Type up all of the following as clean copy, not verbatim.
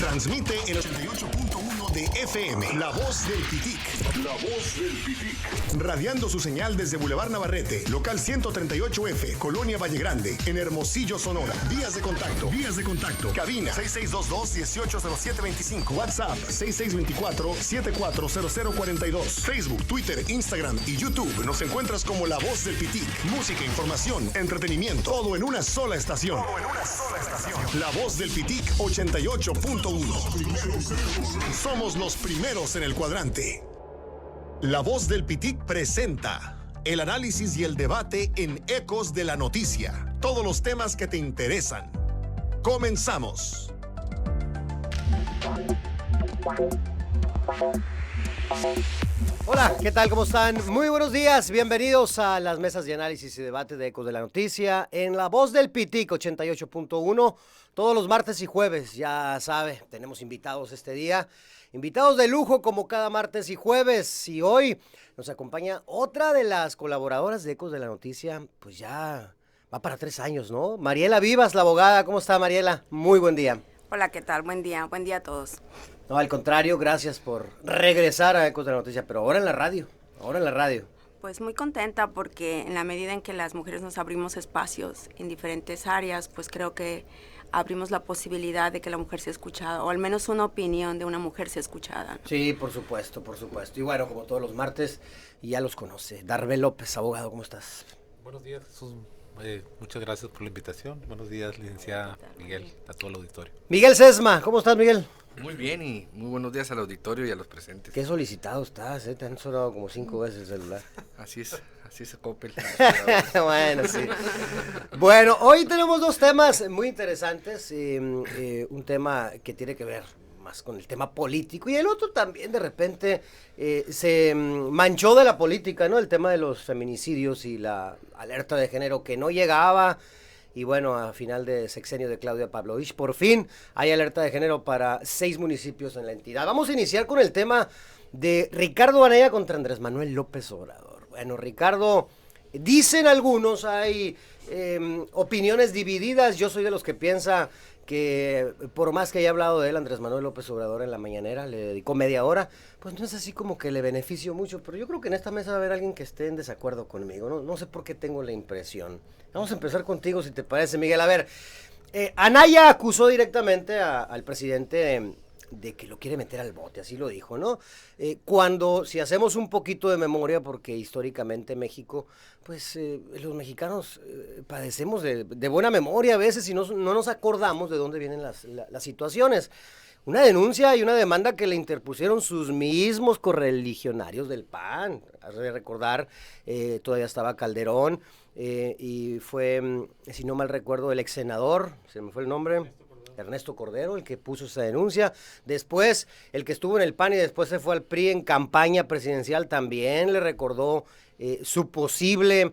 Transmite en 88.1 de FM. La Voz del Pitic. La Voz del Pitic. Radiando su señal desde Boulevard Navarrete, local 138F, Colonia Valle Grande, en Hermosillo, Sonora. Vías de contacto. Cabina 6622-180725. WhatsApp 6624-740042. Facebook, Twitter, Instagram y YouTube. Nos encuentras como La Voz del Pitic. Música, información, entretenimiento. Todo en una sola estación. La Voz del Pitic 88.1. Somos los primeros en el cuadrante. La Voz del Pitic presenta el análisis y el debate en Ecos de la Noticia. Todos los temas que te interesan. Comenzamos. Hola, ¿qué tal? ¿Cómo están? Muy buenos días, bienvenidos a las mesas de análisis y debate de Ecos de la Noticia en La Voz del Pitic 88.1, todos los martes y jueves, ya sabe, tenemos invitados este día, invitados de lujo como cada martes y jueves, y hoy nos acompaña otra de las colaboradoras de Ecos de la Noticia, pues ya va para 3 años, ¿no? Mariela Vivas, la abogada. ¿Cómo está, Mariela? Muy buen día. Hola, ¿qué tal? Buen día a todos. No, al contrario, gracias por regresar a Ecos de la Noticia, pero ahora en la radio. Pues muy contenta porque en la medida en que las mujeres nos abrimos espacios en diferentes áreas, pues creo que abrimos la posibilidad de que la mujer sea escuchada, o al menos una opinión de una mujer sea escuchada. Sí, por supuesto. Y bueno, como todos los martes, ya los conoce. Darbe López, abogado, ¿cómo estás? Buenos días, Jesús. Muchas gracias por la invitación. Buenos días, licenciada Miguel, a todo el auditorio. Miguel Sesma, ¿cómo estás, Miguel? Muy bien y muy buenos días al auditorio y a los presentes. Qué solicitado estás, te han sonado como 5 veces el celular. Así es Coppel. Bueno, sí. Bueno, hoy tenemos 2 temas muy interesantes. Un tema que tiene que ver más con el tema político y el otro también de repente se manchó de la política, ¿no? El tema de los feminicidios y la alerta de género que no llegaba. Y bueno, a final de sexenio de Claudia Pavlovich, por fin hay alerta de género para 6 municipios en la entidad. Vamos a iniciar con el tema de Ricardo Anaya contra Andrés Manuel López Obrador. Bueno, Ricardo, dicen algunos, hay opiniones divididas. Yo soy de los que piensa que por más que haya hablado de él Andrés Manuel López Obrador en la mañanera, le dedicó media hora, pues no es así como que le beneficio mucho, pero yo creo que en esta mesa va a haber alguien que esté en desacuerdo conmigo, no sé por qué tengo la impresión. Vamos a empezar contigo, si te parece, Miguel. A ver, Anaya acusó directamente al presidente de que lo quiere meter al bote, así lo dijo, ¿no? Cuando, si hacemos un poquito de memoria, porque históricamente México, pues los mexicanos padecemos de buena memoria a veces y no nos acordamos de dónde vienen las situaciones. Una denuncia y una demanda que le interpusieron sus mismos correligionarios del PAN, has de recordar, todavía estaba Calderón, y fue, si no mal recuerdo, el ex senador, se me fue el nombre, Ernesto Cordero, el que puso esa denuncia. Después, el que estuvo en el PAN y después se fue al PRI en campaña presidencial, también le recordó su posible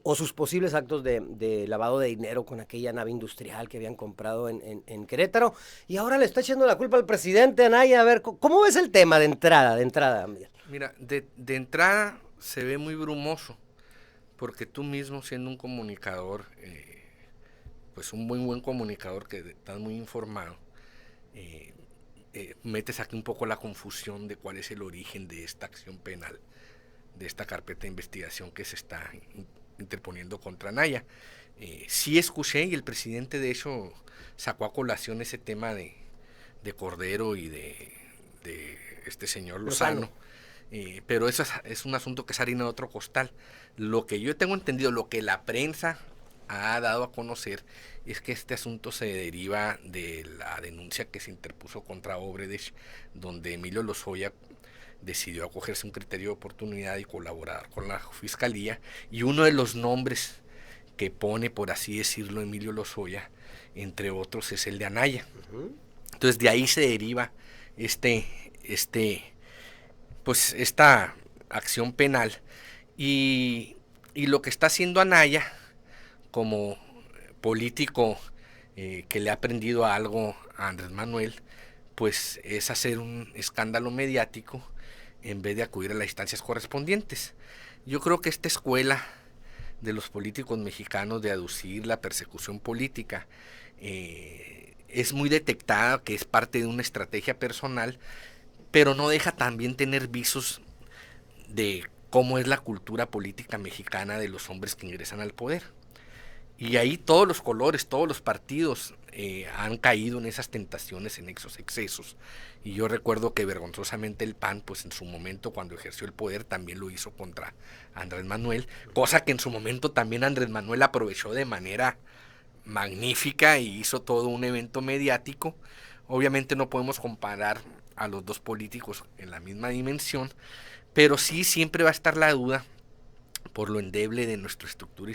o sus posibles actos de lavado de dinero con aquella nave industrial que habían comprado en Querétaro. Y ahora le está echando la culpa al presidente Anaya. A ver, ¿cómo ves el tema de entrada, Miguel? Mira, de entrada se ve muy brumoso, porque tú mismo, siendo un comunicador, pues un muy buen comunicador que estás muy informado, metes aquí un poco la confusión de cuál es el origen de esta acción penal, de esta carpeta de investigación que se está interponiendo contra Anaya. Sí escuché, y el presidente de hecho sacó a colación ese tema de Cordero y de este señor Lozano. Pero eso es un asunto que es harina de otro costal. Lo que yo tengo entendido, lo que la prensa ha dado a conocer, es que este asunto se deriva de la denuncia que se interpuso contra Obredech, donde Emilio Lozoya decidió acogerse a un criterio de oportunidad y colaborar con la fiscalía, y uno de los nombres que pone, por así decirlo, Emilio Lozoya, entre otros, es el de Anaya. Entonces de ahí se deriva pues esta acción penal, y lo que está haciendo Anaya como político que le ha aprendido algo a Andrés Manuel, pues es hacer un escándalo mediático en vez de acudir a las instancias correspondientes. Yo creo que esta escuela de los políticos mexicanos de aducir la persecución política es muy detectada, que es parte de una estrategia personal, pero no deja también tener visos de cómo es la cultura política mexicana de los hombres que ingresan al poder. Y ahí todos los colores, todos los partidos han caído en esas tentaciones, en esos excesos. Y yo recuerdo que vergonzosamente el PAN, pues en su momento cuando ejerció el poder, también lo hizo contra Andrés Manuel, cosa que en su momento también Andrés Manuel aprovechó de manera magnífica y hizo todo un evento mediático. Obviamente no podemos comparar a los dos políticos en la misma dimensión, pero sí siempre va a estar la duda por lo endeble de nuestra estructura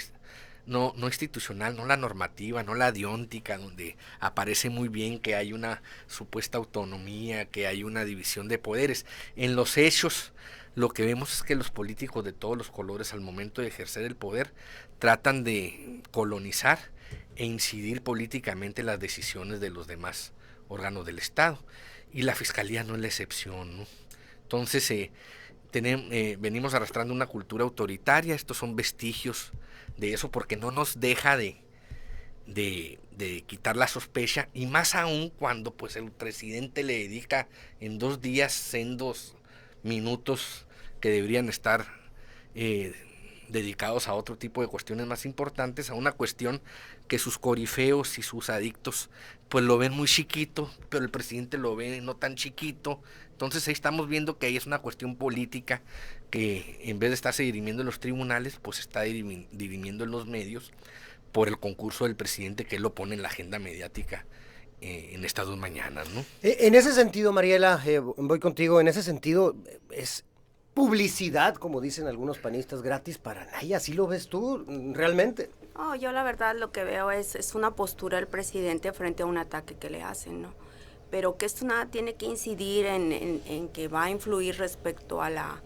no institucional, no la normativa, no la deóntica, donde aparece muy bien que hay una supuesta autonomía, que hay una división de poderes. En los hechos, lo que vemos es que los políticos de todos los colores, al momento de ejercer el poder, tratan de colonizar e incidir políticamente en las decisiones de los demás órganos del Estado. Y la Fiscalía no es la excepción, ¿no? Entonces, venimos arrastrando una cultura autoritaria. Estos son vestigios de eso, porque no nos deja de quitar la sospecha, y más aún cuando pues el presidente le dedica en 2 días, en 2 minutos que deberían estar dedicados a otro tipo de cuestiones más importantes, a una cuestión que sus corifeos y sus adictos pues lo ven muy chiquito, pero el presidente lo ve no tan chiquito. Entonces ahí estamos viendo que ahí es una cuestión política que en vez de estarse dirimiendo en los tribunales, pues está dirimiendo en los medios por el concurso del presidente, que él lo pone en la agenda mediática en estas 2 mañanas, ¿no? En ese sentido, Mariela, voy contigo, en ese sentido es publicidad, como dicen algunos panistas, gratis para Anaya. ¿Así lo ves tú realmente? Oh, yo la verdad lo que veo es una postura del presidente frente a un ataque que le hacen, ¿no? Pero que esto nada tiene que incidir en que va a influir respecto a la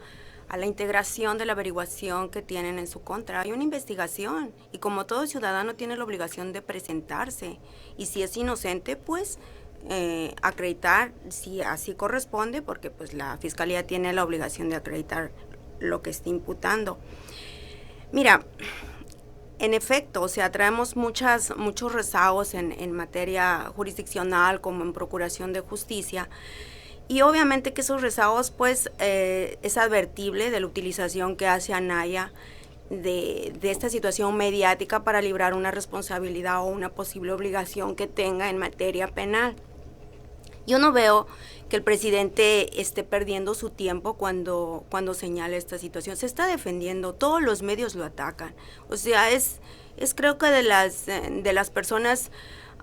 integración de la averiguación que tienen en su contra. Hay una investigación y como todo ciudadano tiene la obligación de presentarse, y si es inocente, pues acreditar si así corresponde, porque pues la Fiscalía tiene la obligación de acreditar lo que está imputando. Mira, en efecto, o sea, traemos muchos rezagos en materia jurisdiccional como en procuración de justicia, y obviamente que esos rezagos pues es advertible de la utilización que hace Anaya de esta situación mediática para librar una responsabilidad o una posible obligación que tenga en materia penal. Yo no veo que el presidente esté perdiendo su tiempo cuando señala esta situación. Se está defendiendo, todos los medios lo atacan. O sea, es creo que de las personas,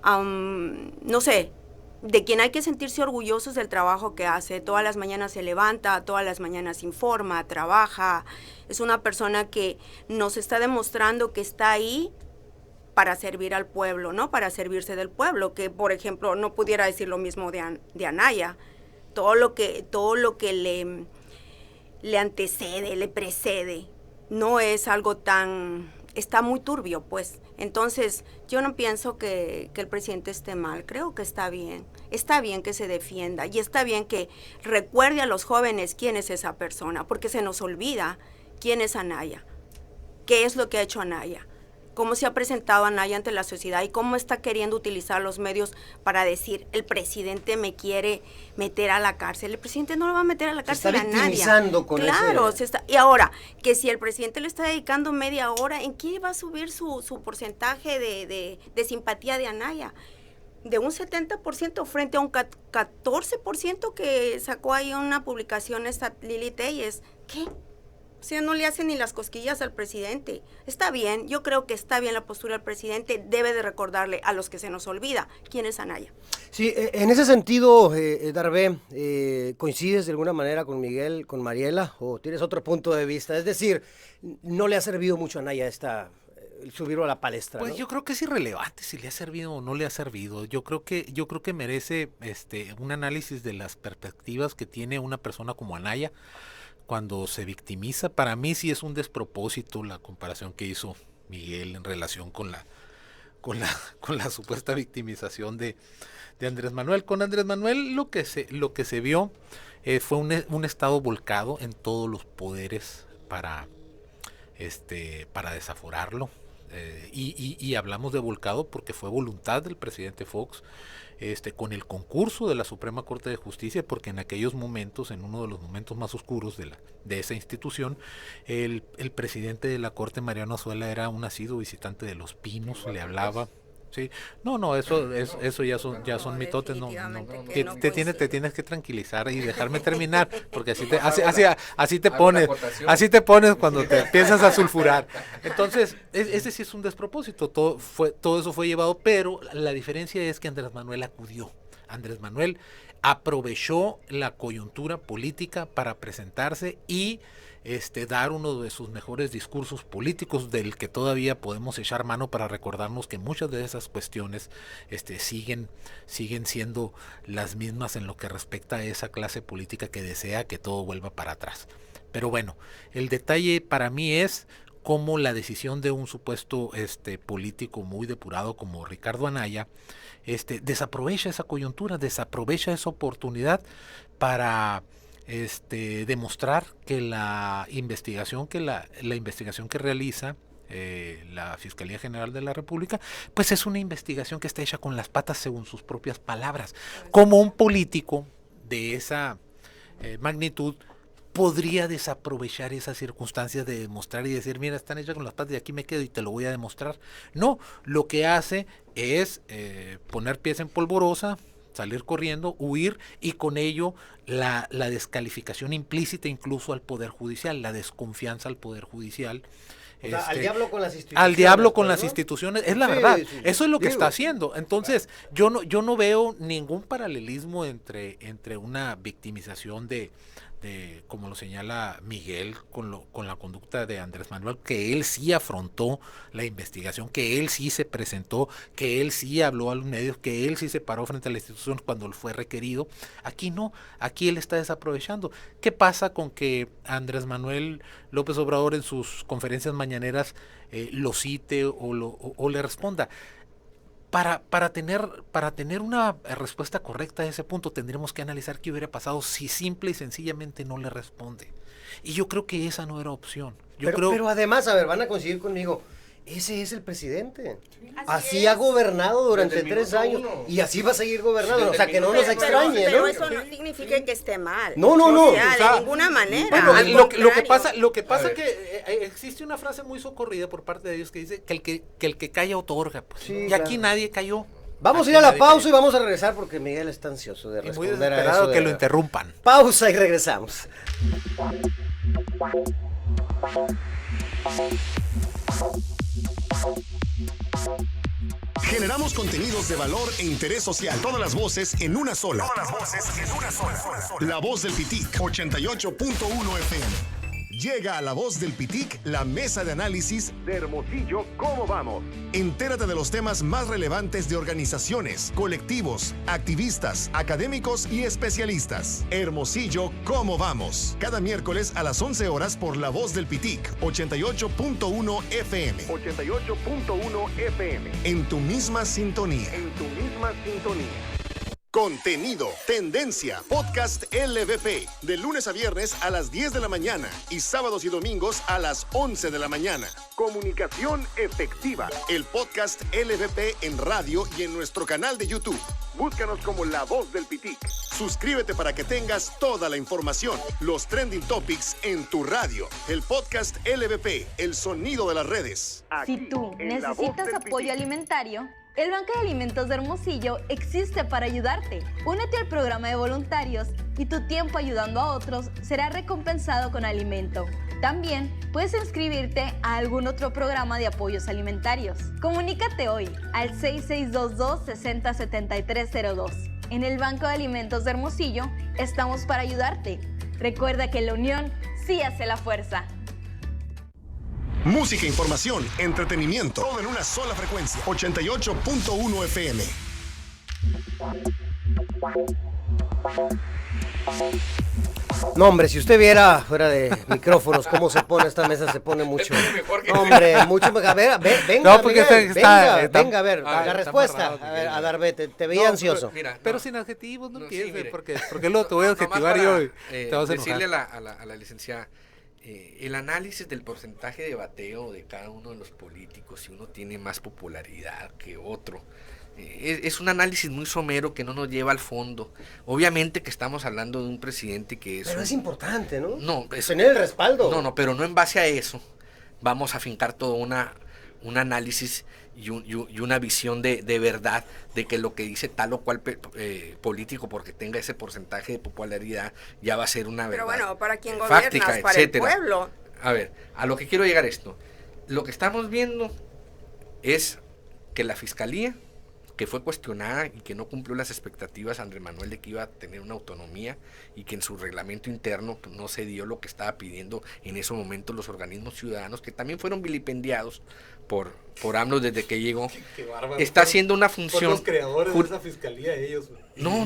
no sé, de quien hay que sentirse orgullosos del trabajo que hace. Todas las mañanas se levanta, todas las mañanas informa, trabaja. Es una persona que nos está demostrando que está ahí para servir al pueblo, ¿no? Para servirse del pueblo, que por ejemplo no pudiera decir lo mismo de Anaya. Todo lo que le antecede, le precede, no es algo tan, está muy turbio, pues. Entonces, yo no pienso que el presidente esté mal, creo que está bien que se defienda, y está bien que recuerde a los jóvenes quién es esa persona, porque se nos olvida quién es Anaya, qué es lo que ha hecho Anaya, cómo se ha presentado Anaya ante la sociedad y cómo está queriendo utilizar los medios para decir, el presidente me quiere meter a la cárcel. El presidente no lo va a meter a la cárcel a nadie. Se está victimizando con claro, y ahora, que si el presidente le está dedicando media hora, ¿en qué va a subir su porcentaje de simpatía de Anaya? De un 70% frente a un 14% que sacó ahí una publicación esta Lili Telles. ¿Qué? O sea, no le hacen ni las cosquillas al presidente. Está bien, yo creo que está bien la postura del presidente. Debe de recordarle a los que se nos olvida quién es Anaya. Sí, en ese sentido, Darvé, ¿coincides de alguna manera con Miguel, con Mariela, o tienes otro punto de vista? Es decir, no le ha servido mucho a Anaya subirlo a la palestra, Pues ¿no? yo creo que es irrelevante si le ha servido o no le ha servido. Yo creo que merece un análisis de las perspectivas que tiene una persona como Anaya cuando se victimiza. Para mí sí es un despropósito la comparación que hizo Miguel en relación con la supuesta victimización de Andrés Manuel. Con Andrés Manuel lo que se vio fue un estado volcado en todos los poderes para desaforarlo. y hablamos de volcado porque fue voluntad del presidente Fox, con el concurso de la Suprema Corte de Justicia, porque en aquellos momentos, en uno de los momentos más oscuros de esa institución, el presidente de la Corte, Mariano Azuela, era un asiduo visitante de Los Pinos, le hablaba. Sí, no, eso ya son mitotes, no. Te tienes que tranquilizar y dejarme terminar, porque así te pones cuando te empiezas a sulfurar. Entonces, ese sí es un despropósito, todo eso fue llevado, pero la diferencia es que Andrés Manuel acudió. Andrés Manuel aprovechó la coyuntura política para presentarse y dar uno de sus mejores discursos políticos, del que todavía podemos echar mano para recordarnos que muchas de esas cuestiones siguen siendo las mismas en lo que respecta a esa clase política que desea que todo vuelva para atrás. Pero bueno, el detalle para mí es cómo la decisión de un supuesto político muy depurado como Ricardo Anaya desaprovecha esa coyuntura, desaprovecha esa oportunidad para demostrar que la investigación que realiza la Fiscalía General de la República, pues es una investigación que está hecha con las patas, según sus propias palabras. Como un político de esa magnitud podría desaprovechar esas circunstancias de demostrar y decir, mira, están hechas con las patas y aquí me quedo y te lo voy a demostrar. No, lo que hace es poner pies en polvorosa, salir corriendo, huir, y con ello la descalificación implícita incluso al Poder Judicial, la desconfianza al Poder Judicial. Al diablo con las instituciones. Al diablo con las instituciones, es la verdad. Sí. Eso es lo que está haciendo. Entonces, yo no veo ningún paralelismo entre una victimización de como lo señala Miguel, con la conducta de Andrés Manuel, que él sí afrontó la investigación, que él sí se presentó, que él sí habló a los medios, que él sí se paró frente a la institución cuando él fue requerido. Aquí no, aquí él está desaprovechando. ¿Qué pasa con que Andrés Manuel López Obrador en sus conferencias mañaneras lo cite o le responda? Para tener una respuesta correcta a ese punto, tendremos que analizar qué hubiera pasado si simple y sencillamente no le responde. Y yo creo que esa no era opción. Pero además, a ver, van a coincidir conmigo, ese es el presidente. Así ha gobernado durante 3 años y así va a seguir gobernando. O sea, que no nos extrañe, pero ¿no? eso no significa que esté mal. No. O sea, de ninguna manera. Bueno, lo que pasa que existe una frase muy socorrida por parte de ellos que dice que el que calla otorga. Pues. Sí, y aquí nadie cayó. Vamos a ir a la pausa y vamos a regresar porque Miguel está ansioso de muy responder a desesperado eso. Que lo interrumpan. Pausa y regresamos. Generamos contenidos de valor e interés social. Todas las voces en una sola. La Voz del Pitic, 88.1 FM. Llega a La Voz del Pitic, la mesa de análisis de Hermosillo, ¿cómo vamos? Entérate de los temas más relevantes de organizaciones, colectivos, activistas, académicos y especialistas. Hermosillo, ¿cómo vamos? Cada miércoles a las 11 horas por La Voz del Pitic, 88.1 FM. 88.1 FM. En tu misma sintonía. Contenido, tendencia, podcast LVP, de lunes a viernes a las 10 de la mañana y sábados y domingos a las 11 de la mañana. Comunicación efectiva, el podcast LVP en radio y en nuestro canal de YouTube. Búscanos como La Voz del Pitic. Suscríbete para que tengas toda la información, los trending topics en tu radio. El podcast LVP, el sonido de las redes. Si tú necesitas apoyo alimentario, el Banco de Alimentos de Hermosillo existe para ayudarte. Únete al programa de voluntarios y tu tiempo ayudando a otros será recompensado con alimento. También puedes inscribirte a algún otro programa de apoyos alimentarios. Comunícate hoy al 6622-607302. En el Banco de Alimentos de Hermosillo estamos para ayudarte. Recuerda que la unión sí hace la fuerza. Música, información, entretenimiento, todo en una sola frecuencia. 88.1 FM. No, hombre, si usted viera fuera de micrófonos cómo se pone esta mesa, se pone mucho. No, hombre, mucho mejor. A ver, venga, No, porque Miguel, está- venga, a ver, la está respuesta. amarrado, A ver, Miguel. Adalbert, te veía ansioso. Pero sin adjetivos no No, empieces, sí, mire. porque luego te voy a Nomás adjetivar para, yo y te vas a decirle enojar. a la licenciada el análisis del porcentaje de bateo de cada uno de los políticos, si uno tiene más popularidad que otro, es un análisis muy somero que no nos lleva al fondo. Obviamente que estamos hablando de un presidente que es... Pero es importante, ¿no? No, tener el respaldo. No, pero no en base a eso vamos a fincar todo un análisis y una visión de verdad de que lo que dice tal o cual político porque tenga ese porcentaje de popularidad ya va a ser una verdad. Pero bueno, para quien fáctica, gobiernas, para el pueblo. A ver, a lo que quiero llegar esto. Lo que estamos viendo es que la Fiscalía, que fue cuestionada y que no cumplió las expectativas Andrés Manuel de que iba a tener una autonomía y que en su reglamento interno no se dio lo que estaba pidiendo en ese momento los organismos ciudadanos, que también fueron vilipendiados por AMLO desde que llegó. Qué bárbaro. Está haciendo una función... Son los creadores de esa fiscalía, ellos. No,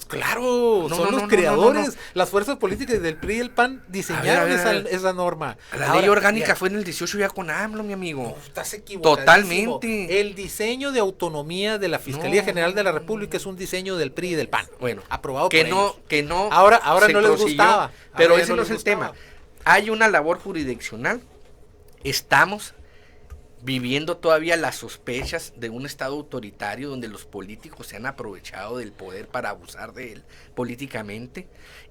claro, son los creadores. Las fuerzas políticas del PRI y el PAN diseñaron esa norma. La ley orgánica fue en el 18 ya con AMLO, mi amigo. No, estás equivocado. Totalmente. El diseño de autonomía de la Fiscalía General de la República es un diseño del PRI y del PAN. Bueno, aprobado que por no, ellos. que no. Ahora no les gustaba. Pero ese no es el tema. Hay una labor jurisdiccional. Estamos viviendo todavía las sospechas de un estado autoritario donde los políticos se han aprovechado del poder para abusar de él políticamente,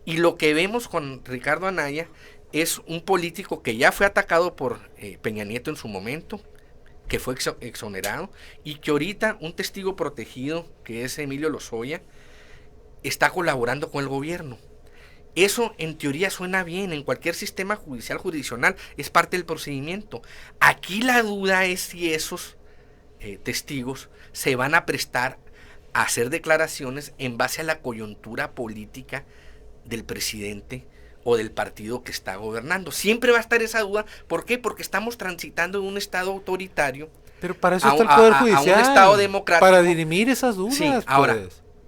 y lo que vemos con Ricardo Anaya es un político que ya fue atacado por Peña Nieto en su momento, que fue exonerado, y que ahorita un testigo protegido, que es Emilio Lozoya, está colaborando con el gobierno. Eso en teoría suena bien, en cualquier sistema judicial, jurisdiccional, es parte del procedimiento. Aquí la duda es si esos testigos se van a prestar a hacer declaraciones en base a la coyuntura política del presidente o del partido que está gobernando. Siempre va a estar esa duda. ¿Por qué? Porque estamos transitando de un estado autoritario. Pero para eso está el Poder Judicial. A un estado democrático. Para dirimir esas dudas. Sí, ahora,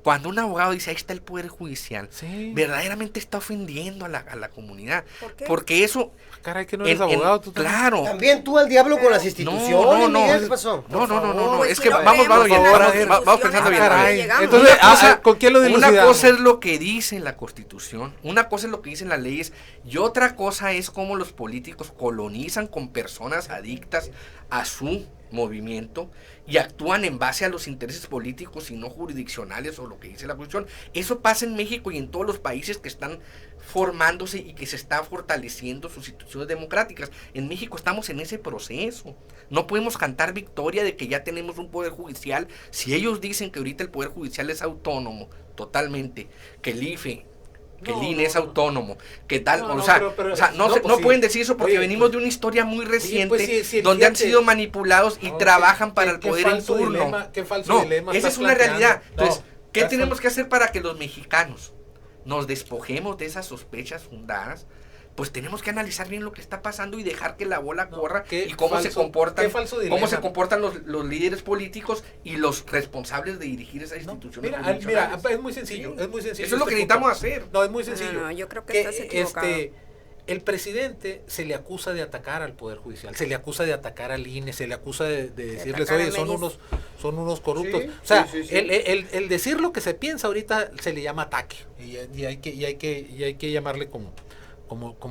cuando un abogado dice ahí está el Poder Judicial, verdaderamente está ofendiendo a la comunidad. ¿Por qué? Porque eso... Caray, que no eres abogado tú también. Claro. También tú al diablo con las instituciones, Miguel, ¿qué pasó? No, Pues es si que no vamos creemos pensando en bien. las Caray. llegamos. Entonces, ¿con quién lo dilucidamos? Una cosa es lo que dice la Constitución, una cosa es lo que dicen las leyes, y otra cosa es cómo los políticos colonizan con personas adictas a su movimiento y actúan en base a los intereses políticos y no jurisdiccionales o lo que dice la Constitución. Eso pasa en México y en todos los países que están formándose y que se está fortaleciendo sus instituciones democráticas. En México estamos en ese proceso. No podemos cantar victoria de que ya tenemos un poder judicial si ellos dicen que ahorita el poder judicial es autónomo totalmente, que el IFE, que el INE es autónomo, que tal, no pueden decir eso porque venimos de una historia muy reciente donde han sido manipulados y trabajan para el poder en turno. Esa es una realidad. Entonces, ¿qué tenemos que hacer para que los mexicanos nos despojemos de esas sospechas fundadas? Pues tenemos que analizar bien lo que está pasando y dejar que la bola corra y cómo se comportan los líderes políticos y los responsables de dirigir esas instituciones. Mira, es muy sencillo. Eso es lo que necesitamos hacer. No, es muy sencillo. No, yo creo que estás equivocado. El presidente se le acusa de atacar al Poder Judicial, se le acusa de atacar al INE, se le acusa de decirles, oye, son unos corruptos. El decir lo que se piensa ahorita se le llama ataque y hay que llamarle como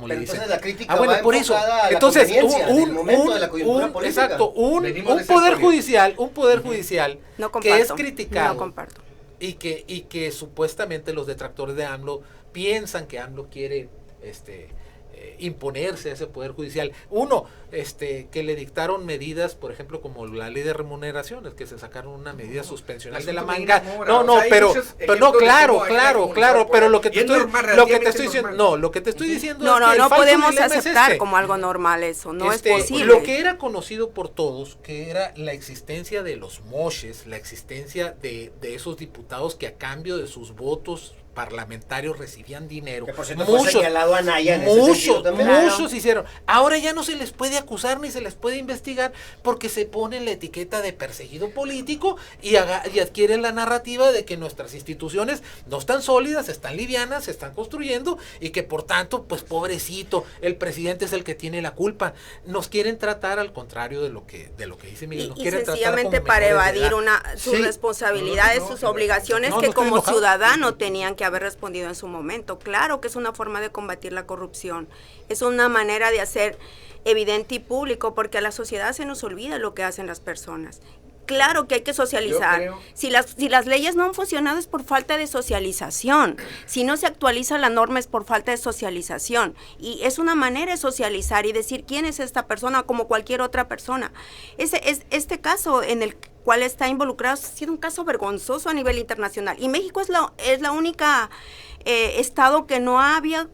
le dicen. Entonces la crítica por eso. Entonces, un poder judicial No comparto, que es criticado. No comparto. Y que supuestamente los detractores de AMLO piensan que AMLO quiere imponerse a ese poder judicial. Uno, que le dictaron medidas, por ejemplo, como la ley de remuneraciones, que se sacaron una medida suspensional de la manga. Claro, pero lo que te estoy diciendo es que no podemos aceptar como algo normal eso, no es posible. Lo que era conocido por todos, que era la existencia de los moches, la existencia de esos diputados que a cambio de sus votos parlamentarios recibían dinero. Que por cierto fue señalado a Anaya en ese sentido también. Muchos hicieron. Ahora ya no se les puede acusar ni se les puede investigar porque se pone la etiqueta de perseguido político y adquieren la narrativa de que nuestras instituciones no están sólidas, están livianas, se están construyendo y que por tanto, pues pobrecito, el presidente es el que tiene la culpa. Nos quieren tratar al contrario de lo que dice Miguel. Y sencillamente para evadir sus responsabilidades, sus obligaciones que como ciudadano tenían que que haber respondido en su momento. Claro que es una forma de combatir la corrupción, es una manera de hacer evidente y público, porque a la sociedad se nos olvida lo que hacen las personas. Claro que hay que socializar. Si las leyes no han funcionado es por falta de socialización. Si no se actualiza la norma es por falta de socialización. Y es una manera de socializar y decir quién es esta persona como cualquier otra persona. Este caso en el cual está involucrado ha sido un caso vergonzoso a nivel internacional. Y México es la única estado que no había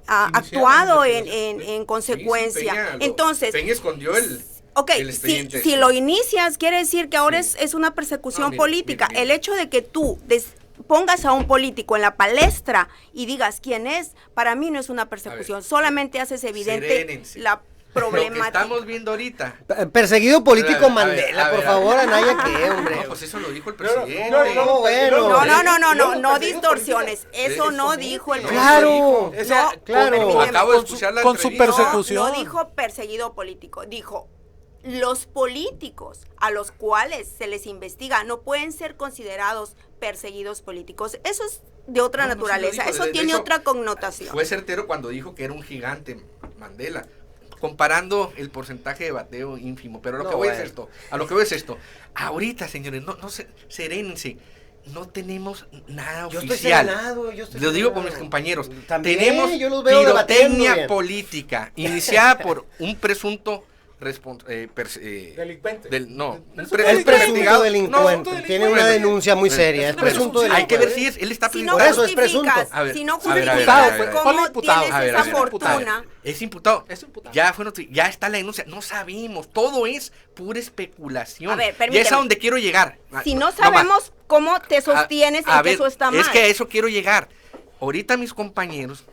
actuado en consecuencia. Sí, Peña, entonces, Peña escondió el expediente. Si lo inicias, quiere decir que ahora es una persecución política. Mira. El hecho de que tú pongas a un político en la palestra y digas quién es, para mí no es una persecución. Solamente haces evidente Serénense. la problemática. Lo que estamos viendo ahorita. Perseguido político A ver, Mandela, a ver, por a ver. favor, Anaya, ¿qué, hombre? No, pues eso lo dijo el presidente. No distorsiones. Eso no dijo el Claro, presidente. claro. Acabo de escuchar la con su entrevista. persecución. No dijo perseguido político, dijo los políticos a los cuales se les investiga no pueden ser considerados perseguidos políticos. Eso es de otra naturaleza, sí lo dijo, eso de tiene hecho, otra connotación. Fue certero cuando dijo que era un gigante Mandela, comparando el porcentaje de bateo ínfimo. Pero a lo que voy es esto. Ahorita, señores, no serénense. No tenemos nada Yo oficial. Lo digo por mis compañeros. También, tenemos yo los veo debatiendo pirotecnia bien. política iniciada por un presunto delincuente. Es presunto delincuente. Tiene una denuncia muy seria. Es presunto delincuente. Hay que ver si él está Si no Por eso es justificas, presunto. A ver, si no a ver, a ver, justificas a ver, a ver. cómo Ponle imputado. tienes A ver, esa a ver, fortuna. Es imputado. Es imputado. Ya está la denuncia. No sabemos. Todo es pura especulación. A ver, y es permíteme. a donde quiero llegar. Si no sabemos cómo te sostienes en que ver, eso está mal. Es que a eso quiero llegar. Ahorita mis compañeros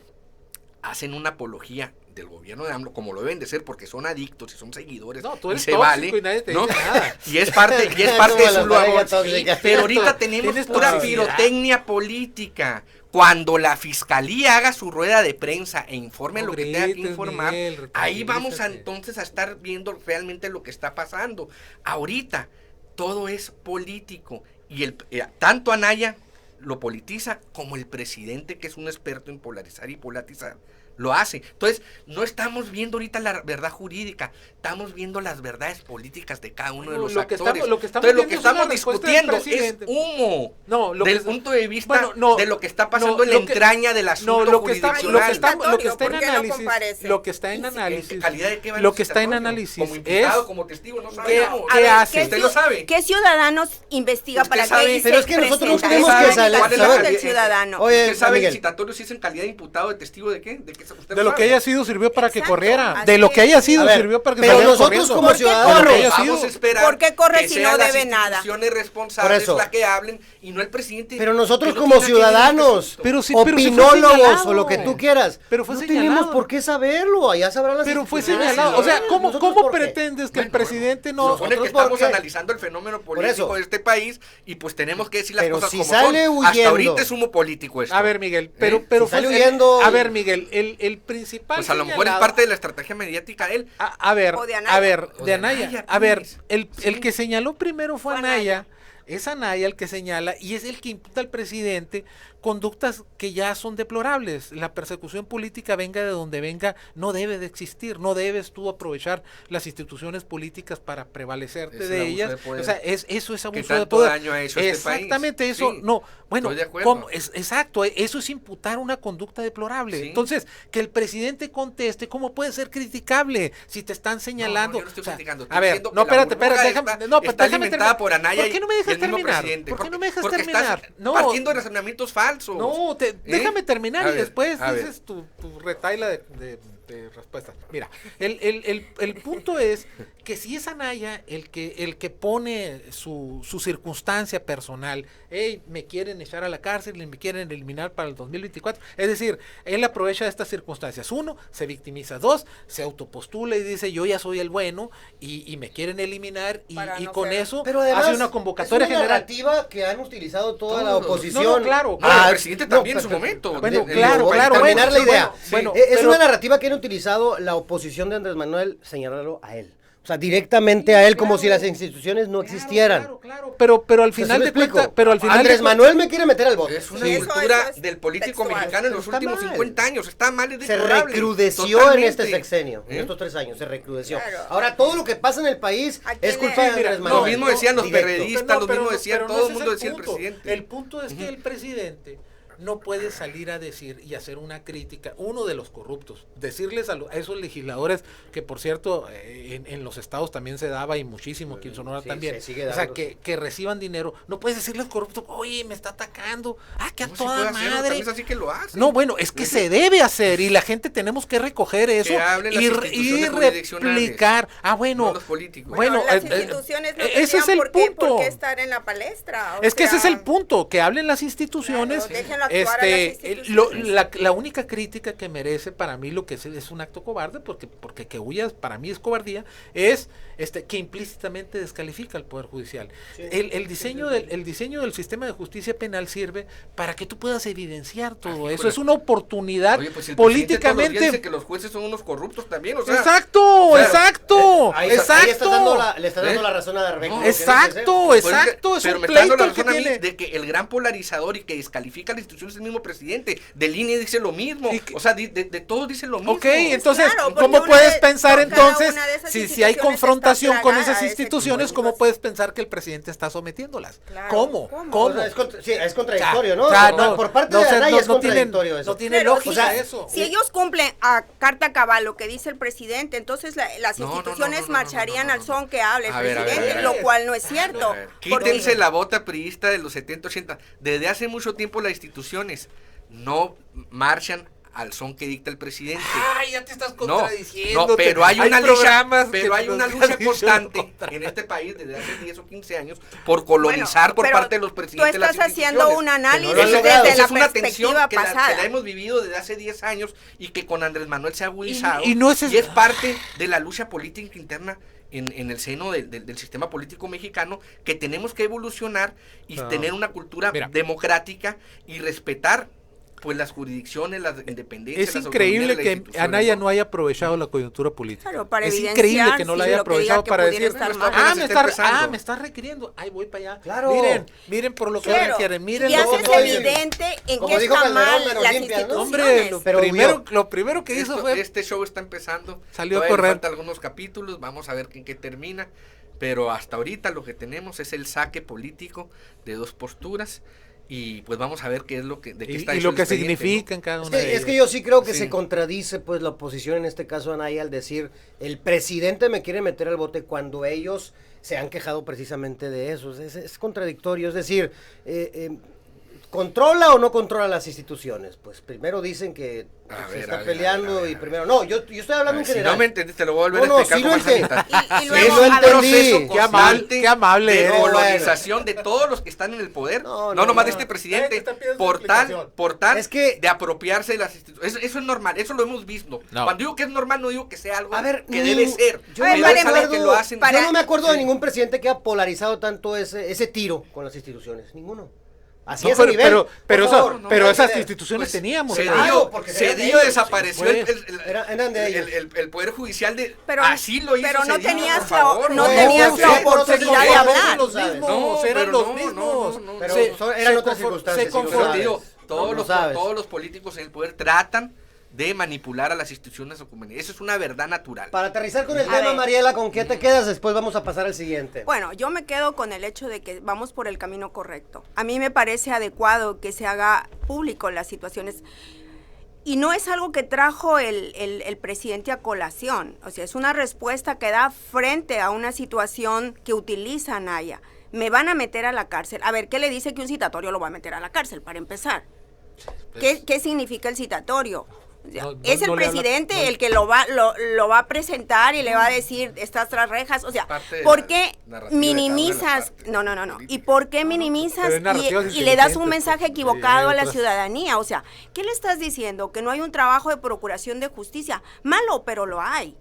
hacen una apología del gobierno de AMLO, como lo deben de ser, porque son adictos y son seguidores. No, tú y eres se tóxico vale. y nadie te ¿no? dice nada. Y es parte de su la labor. pareja tóxica. Pero ahorita tenemos Tienes pura toxicidad. pirotecnia política. Cuando la fiscalía haga su rueda de prensa e informe No lo que tenga que grites, informar, Miguel, ahí vamos tranquilízate. entonces a estar viendo realmente lo que está pasando. Ahorita todo es político y tanto Anaya lo politiza como el presidente, que es un experto en polarizar y polarizar, lo hace. Entonces, no estamos viendo ahorita la verdad jurídica, estamos viendo las verdades políticas de cada uno de los Lo que actores. estamos Entonces, lo que viendo es una estamos respuesta del discutiendo es presidente. humo. No, lo del que- punto de vista bueno, no, de lo que está pasando no, en la lo que- entraña del asunto No, lo que está en ¿Por qué no análisis, comparece? lo que está en ¿En análisis, calidad de qué va el lo que está en citatorio? análisis Como imputado, es como testigo, no ¿qué, sabemos. qué hace? Usted lo sabe. ¿Qué ciudadanos investiga Usted para sabe. que Pero es que nosotros no presenta? tenemos Esa que es la saber- investigación saber- del ciudadano. Oye, ¿Usted sabe el Miguel. citatorio si es en calidad de imputado, de testigo de qué? Usted De lo que sabe. haya sido sirvió para que Exacto, corriera. así De lo que es. haya sido A ver, sirvió para que pero saliera nosotros corriendo. como ¿Por qué ciudadanos- corre? haya Vamos sido. a esperar ¿Por qué corre que si sean no las debe nada? instituciones Por responsables eso. las que hablen y no el presidente. Pero nosotros que no como tiene nada que ver con ciudadanos, esto. Pero sí fue opinólogos señalado. o lo que tú quieras, Pero fue no señalado. tenemos por qué saberlo, allá sabrán las Pero fue instituciones. señalado. O sea, ¿cómo ¿Nosotros cómo por qué? pretendes que el Bueno, presidente Se no... supone que ¿Nosotros estamos por qué? analizando el fenómeno político eso. de este país y pues tenemos que decir las Pero cosas si como sale son. Hasta huyendo. ahorita es humo político esto. A ver, Miguel, pero Si fue sale huyendo- a ver, Miguel, el principal Pues a lo mejor es señalado- parte de la estrategia mediática de él. A ver, O de Anaya. a ver, O de de Anaya. Anaya, A ver, pues. el que señaló primero fue Fue Anaya. Anaya. Es Anaya el que señala y es el que imputa al presidente conductas que ya son deplorables. La persecución política, venga de donde venga, no debe de existir. No debes tú aprovechar las instituciones políticas para prevalecerte Es el de abuso ellas. de poder. O sea, eso es abuso de tanto poder. daño ha hecho a este país. Exactamente, eso Sí, no. Bueno, estoy de acuerdo. exacto, eso es imputar una conducta deplorable. Sí. Entonces, que el presidente conteste, ¿cómo puede ser criticable si te están señalando? yo no estoy O sea, criticando, estoy a ver, diciendo no, que la espérate, burbuja déjame, esta no, está déjame alimentada terminar. por Anaya ¿Por qué no me y dejas el mismo terminar? presidente. ¿Por qué no me dejas Porque terminar? estás No, partiendo de razonamientos falsos. no, déjame terminar A y ver, después a ver. dices tu retaila de respuesta. Mira, el punto es que si es Anaya el que pone su circunstancia personal, hey, me quieren echar a la cárcel y me quieren eliminar para el 2024, es decir, él aprovecha estas circunstancias. Uno, se victimiza. Dos, se autopostula y dice, yo ya soy el bueno y me quieren eliminar y Para no con ser- eso Pero además, hace una convocatoria es una general. narrativa que han utilizado toda la Todos. oposición. No, claro. No, el Ah, presidente también en su pero- momento. Bueno, De- claro, para claro, terminar bueno, la idea. bueno, Es pero- una narrativa que han utilizado la oposición de Andrés Manuel, señalarlo a él. O sea, directamente a él, como si las instituciones no existieran. Claro. Pero al final de cuentas, Andrés Manuel me quiere meter al bote. Es una Sí. cultura Eso es del político textual. mexicano en los Está últimos mal. 50 años. Está mal, es Se deplorable. recrudeció Totalmente. en este sexenio, en estos 3 años, se recrudeció. Claro. Ahora, todo lo que pasa en el país ¿A es quién culpa de le- Andrés Mira, Manuel. Lo mismo decían los Directo. periodistas, lo mismo decían, pero no todo ese el es mundo decía el punto. presidente. El punto es que el presidente no puede salir a decir y hacer una crítica, uno de los corruptos, decirles a esos legisladores, que por cierto, en los estados también se daba y muchísimo, aquí en Sonora Sí, también, se sigue o sea, dando. que reciban dinero, no puedes decirles corruptos, oye, me está atacando, que a No se toda puede hacer, madre. también es así que lo hace. No, bueno, es que se debe hacer y la gente tenemos que recoger eso hablen las y instituciones jurisdiccionales, replicar. Bueno, no los políticos. bueno, las instituciones no ese es tendrían el punto. por qué estar en la palestra. Es que ese es el punto, que hablen las instituciones. Claro, déjenlo actuar a las instituciones. La única crítica que merece para mí lo que es un acto cobarde, porque que huyas para mí es cobardía, es que implícitamente descalifica al Poder Judicial. Sí. El diseño del sistema de justicia penal sirve para que tú puedas evidenciar todo eso. híjole. Es una oportunidad Oye, pues el presidente todos los días políticamente. dice que los jueces son unos corruptos también, o sea. Exacto, o sea, exacto, Ahí exacto. le estás dando la razón a Darbeco. No, Exacto, Pues es exacto, es pero un me está dando pleito la el que razón a mí tiene. de que el gran polarizador y que descalifica a las instituciones es el mismo presidente. Del INE dice lo mismo. Y que- O sea, de todos dicen lo mismo. Ok, entonces, claro, porque ¿cómo una puedes de- pensar con cada entonces, una de esas si hay instituciones confrontación está con plagada esas de ese instituciones, tipo de cómo cosas? puedes pensar que el presidente está sometiéndolas? Claro, ¿Cómo? ¿cómo? ¿Cómo? O sea, es contradictorio, ¿no? O sea, Por parte no de se- Anaya es no tiene- contradictorio eso. no tiene Pero lógica si- eso. Si ellos cumplen a carta cabal lo que dice el presidente, entonces las No, no, no, instituciones no, no, marcharían no, no, al son que hable el A ver, a ver, presidente, a ver. lo cual no es cierto. A ver, porque- Quítense la bota priista de los 70, 80. Desde hace mucho tiempo las instituciones no marchan al son que dicta el presidente. Ay, ya te estás No, contradiciendo. no, pero hay una lucha, programas que pero hay nos una han lucha dicho lo constante contrario. en este país desde hace 10 o 15 años por colonizar Bueno, por pero parte de los presidentes. Tú las estás haciendo instituciones. un análisis lo han logrado. desde Esa la es una tensión perspectiva que la pasada. hemos vivido desde hace 10 años y que con Andrés Manuel se ha agudizado. Y no es y es parte de la lucha política interna en el seno del sistema político mexicano, que tenemos que evolucionar y Claro. tener una cultura Mira. democrática y respetar pues las jurisdicciones, las independencias. Es las increíble autonomías de las que instituciones, Anaya no haya aprovechado la coyuntura política. Claro, para es evidenciar increíble que no la si haya lo que diga aprovechado que para pudiera decir, estar mal. apenas está empezando. me estás requiriendo, ahí voy para allá. Claro. Miren por lo que Claro, quieren, miren y lo que haces no evidente en Como qué dijo está Calderón mal en las Olimpia, ¿no? instituciones. Hombre, Pero lo primero que hizo fue Este show está empezando. Salió a Todavía le correr. faltan algunos capítulos, vamos a ver en qué termina. Pero hasta ahorita lo que tenemos es el saque político de dos posturas. Y pues vamos a ver qué es lo que, de qué está y hecho lo el que expediente, significa en cada una de Es ellas. que yo sí creo que Sí. se contradice pues la oposición, en este caso Anaya, al decir el presidente me quiere meter al bote cuando ellos se han quejado precisamente de eso. Es contradictorio, es decir, ¿controla o no controla las instituciones? Pues primero dicen que A se ver, está a ver, peleando a ver, y a ver. primero... No, yo estoy hablando en Si general. no me entendiste, lo voy a volver No, a no, explicar sí con lo más entendí. amistad. Y Sí, luego, lo a ver, entendí. Proceso Qué amable, constante qué amable, de bueno. colonización de todos los que están en el poder, No, no no, nomás no. de este presidente, Está pidiendo por explicación. tal Es que- de apropiarse de las instituciones. Eso es normal, eso lo hemos visto. No. Cuando digo que es normal, no digo que sea algo A ver, que debe ser. Yo A ver, no, Pero me es algo acuerdo, que lo hacen. para- yo no me acuerdo de Sí. ningún presidente que ha polarizado tanto ese tiro con las instituciones. Ninguno. Así No, es a nivel. pero Por favor, no, pero no, esas no, instituciones Pues, teníamos. Cedillo, Claro, porque eran de Cedillo ellos, desapareció sí, el, eran de ellos. el Poder Judicial de... Pero- así lo hizo pero no Cedillo, tenías por favor, no No, tenías sí, la por otras oportunidad de circunstancias, hablar. lo sabes. No, eran pero los no, mismos. no, Pero Se- eran se otras confo- circunstancias, se sí, lo Pero confo- sabes. digo, No, lo sabes. todos los políticos en el poder tratan de manipular a las instituciones o comunidades. Eso es una verdad natural. Para aterrizar con el A tema, ver. Mariela, ¿con qué te quedas? Después vamos a pasar al siguiente. Bueno, yo me quedo con el hecho de que vamos por el camino correcto. A mí me parece adecuado que se haga público las situaciones. Y no es algo que trajo el presidente a colación. O sea, es una respuesta que da frente a una situación que utiliza Anaya. Me van a meter a la cárcel. A ver, ¿qué le dice que un citatorio lo va a meter a la cárcel, para empezar? ¿Qué significa el citatorio? O sea, No, no, es el no le habla- presidente no. el que lo va a presentar y le va a decir, estás tras rejas. O sea, Parte de ¿por la qué narrativa de cada una de las minimizas? partes No. ¿Y políticas. por qué minimizas pero hay narrativas y le das un inteligentes, mensaje pues, equivocado hay a la otras. ciudadanía? O sea, ¿qué le estás diciendo? Que no hay un trabajo de procuración de justicia. Malo, pero lo hay.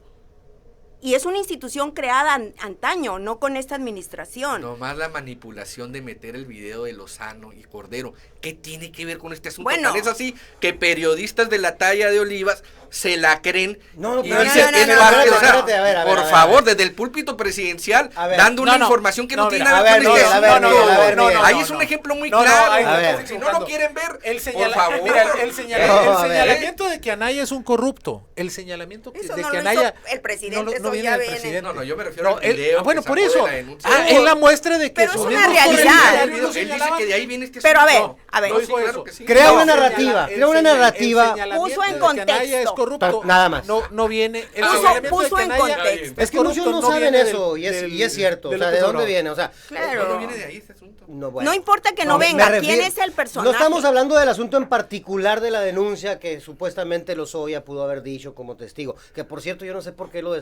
Y es una institución creada antaño, no con esta administración. Nomás la manipulación de meter el video de Lozano y Cordero ¿Qué tiene que ver con este asunto? Bueno. Tan es así que periodistas de la talla de Olivas se la creen No, y pero dicen, no, es no, parte, no, o sea, espérate, a ver, por favor, desde el púlpito presidencial, A ver. dando una No, información que no no, tiene mira, nada a que ver, ver Miguel, con a ver, eso. Miguel, a ver, Miguel. Ahí es un ejemplo muy No, claro. ahí a ver. estás Si no equivocando. lo quieren ver, El por favor. mira, el No, a ver. señalamiento de que Anaya es un corrupto, el señalamiento Eso de no que lo Anaya hizo el presidente, eso viene ya del viene. presidente. No, yo me refiero No, al video bueno, que por sacó eso. de la denuncia. Es la muestra de que Pero sus es una mismos realidad. correligionarios Él dice que de ahí viene este Pero a ver, asunto. a ver. No Sí, dijo claro eso. que sí. Crea No, una el narrativa, señala- crea una el narrativa. señalamiento Puso en de que Anaya contexto. es corrupto. Nada más. No viene. El Puso- señalamiento puso de que en Anaya contexto. Es que corrupto muchos no saben viene eso del- y es cierto. O del sea, ¿de López dónde Obrador. viene? O sea, Claro. No viene de ahí este asunto. no, bueno. No importa que no me venga, refiero- ¿quién es el personaje? No estamos hablando del asunto en particular de la denuncia que supuestamente Lozoya pudo haber dicho como testigo. Que por cierto, yo no sé por qué lo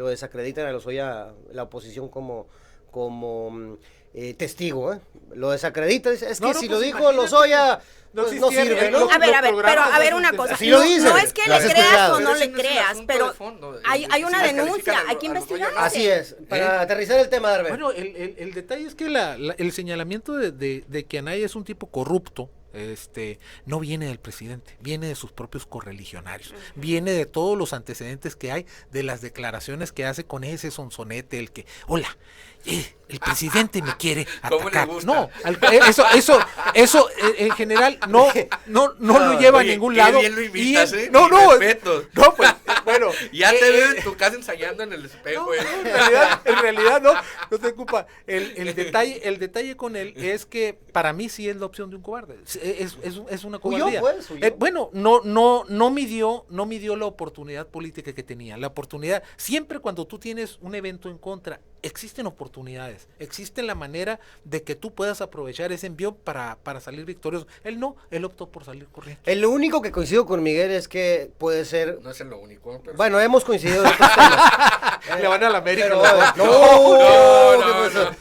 desacreditan a Lozoya, la oposición como testigo. Lo desacredita. Es que No, si pues lo dijo imagínate, Lozoya, no pues no existiera, sirve, ¿no? los A ver, programas pero a ver de- una cosa. Así lo no, dicen. no es que Lo le has creas escuchado. o no Pero ese le no es el creas, asunto pero de fondo. hay Si una la denuncia, califican hay que a Lozoya, investigarse. Así es. Para aterrizar el tema, Darbe. Bueno, el detalle es que el señalamiento de que Anaya es un tipo corrupto, no viene del presidente, viene de sus propios correligionarios, viene de todos los antecedentes que hay, de las declaraciones que hace con ese sonsonete, el que, hola, el presidente me quiere ¿Cómo le atacar. gusta? No, eso en general no lo lleva Oye, a ningún qué lado. bien lo imitas, y ¿eh? no, Mis no, respetos. no, pues, bueno. Ya te veo en tu casa ensayando en el espejo. En realidad no te ocupa. El detalle con él es que para mí sí es la opción de un cobarde. Es una Huyó, cobardía. pues, huyó. Bueno, no midió la oportunidad política que tenía. La oportunidad, siempre cuando tú tienes un evento en contra, existen oportunidades, existe la manera de que tú puedas aprovechar ese envío para salir victorioso. Él optó por salir corriendo. El único que coincido con Miguel es que puede ser. No es lo único. Pero Bueno, hemos coincidido en otros temas. Le van a la América. Pero, los dos. no, ¿qué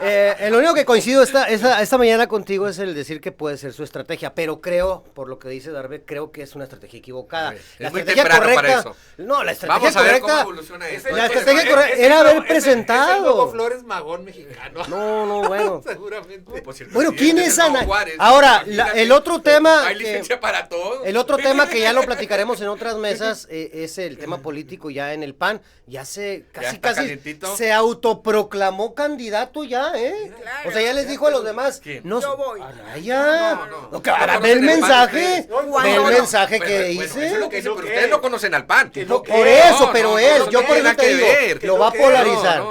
pasó? El único que coincido esta mañana contigo es el decir que puede ser su estrategia, pero creo, por lo que dice Darbe, creo que es una estrategia equivocada. Es muy temprano para eso. No, la estrategia Vamos a ver cómo correcta. evoluciona esto. La estrategia correcta era haber presentado. Es el nuevo Flores Magón mexicano. No, bueno. Seguramente. Pues si el Bueno, ¿quién presidente es Mau Ana? Juárez, Ahora, imagínate, el otro tema. Hay licencia para todo. El otro tema que ya lo platicaremos en otras mesas es el tema político ya en el PAN. Ya está casi calientito. se autoproclamó candidato ya, ¿eh? Claro. O sea, ya les dijo a los demás. ¿Quién? No, Yo voy. Anaya. No, Que no ahora conocen ve el el PAN mensaje. ustedes. Ve el No, mensaje que Bueno, eso dice. es lo que dice, no, pero ¿qué? ustedes no conocen al PAN. No, por eso, pero él, no yo por tiene eso te nada que digo, ver, lo va a que polarizar.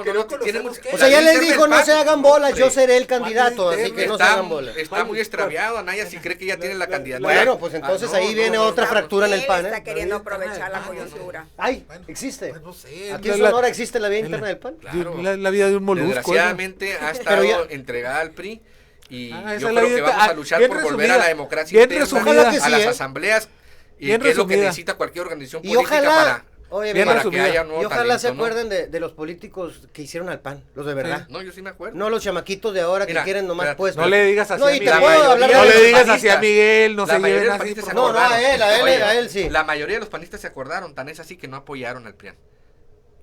tiene mucho- O sea, ya la les linterna dijo, del no PAN. se hagan bolas, yo Sí. seré el candidato, así que no se hagan bolas. Está muy extraviado, Anaya, si cree que ya tiene la candidatura. Bueno, pues entonces ahí viene otra fractura en el PAN, Está ¿eh? queriendo aprovechar la coyuntura. Ay, existe. No sé. Aquí en Sonora existe la vía interna del PAN. Claro. La vida de un molusco. Desgraciadamente ha estado ya- entregada al PRI y esa yo es la creo que vida- vamos a luchar bien por volver resumida, a la democracia bien interna, resumida. Ojalá que a sí, las ¿eh? asambleas y Bien que es lo que resumida. necesita cualquier organización Y política ojalá, oye, Bien para resumida. que haya nuevo y ojalá se talento, ¿no? acuerden de los políticos que hicieron al PAN, los de verdad. No, yo sí me acuerdo. No los chamaquitos de ahora Mira, que quieren nomás espérate, puestos. No le digas así No, a y te Miguel. puedo hablar No de le los digas panistas. así a Miguel, no La se mayoría lleven de los así. panistas se No, no, acordaron. a él sí. La mayoría de los panistas se acordaron, tan es así que no apoyaron al PRIAN.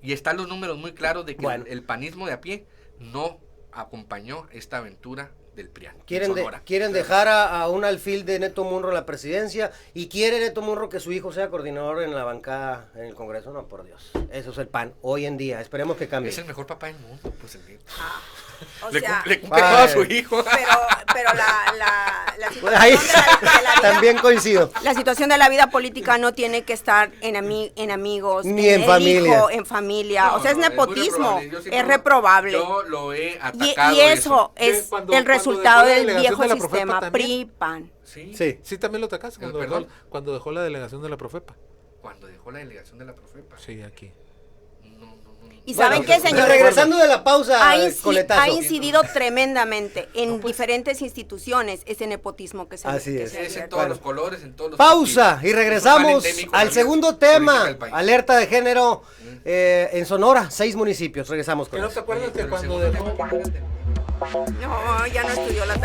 Y están los números muy claros de que Bueno. el panismo de a pie no acompañó esta aventura del PRIAN. en Quieren Sonora. dejar a un alfil de Neto Munro la presidencia y quiere Neto Munro que su hijo sea coordinador en la bancada en el Congreso. No, por Dios. Eso es el PAN hoy en día. Esperemos que cambie. Es el mejor papá del mundo, pues el Nieto. O Le sea, cumple todo Ay. a su hijo. pero la Pues ahí situación de la vida, también coincido. la situación de la vida política no tiene que estar en amigos, Ni en el familia. hijo, en familia. No, o sea, es no, muy nepotismo, reprobable. Yo siempre es reprobable. Yo lo he Y atacado. eso es Cuando- el cuando resultado dejó la del delegación viejo de la Profepa sistema también. PRI-PAN. Sí. Sí. Sí, también lo atacaste Perdón. cuando dejó la delegación de la Profepa. Cuando dejó la delegación de la Profepa. Sí, aquí. ¿Y saben Bueno, qué, señores? regresando de la pausa, Ha coletazo. incidido tremendamente en diferentes instituciones ese nepotismo que se Así que es. se Es en advierte. todos los colores, en todos los Pausa partidos. y Es un regresamos mal endémico al de la segundo política tema, del país. alerta de género en Sonora, 6 municipios. Regresamos con ¿Que no te eso. acuerdas que Pero el cuando segundo dejó... tema, ¿cuál era el tema? No, ya no estudió la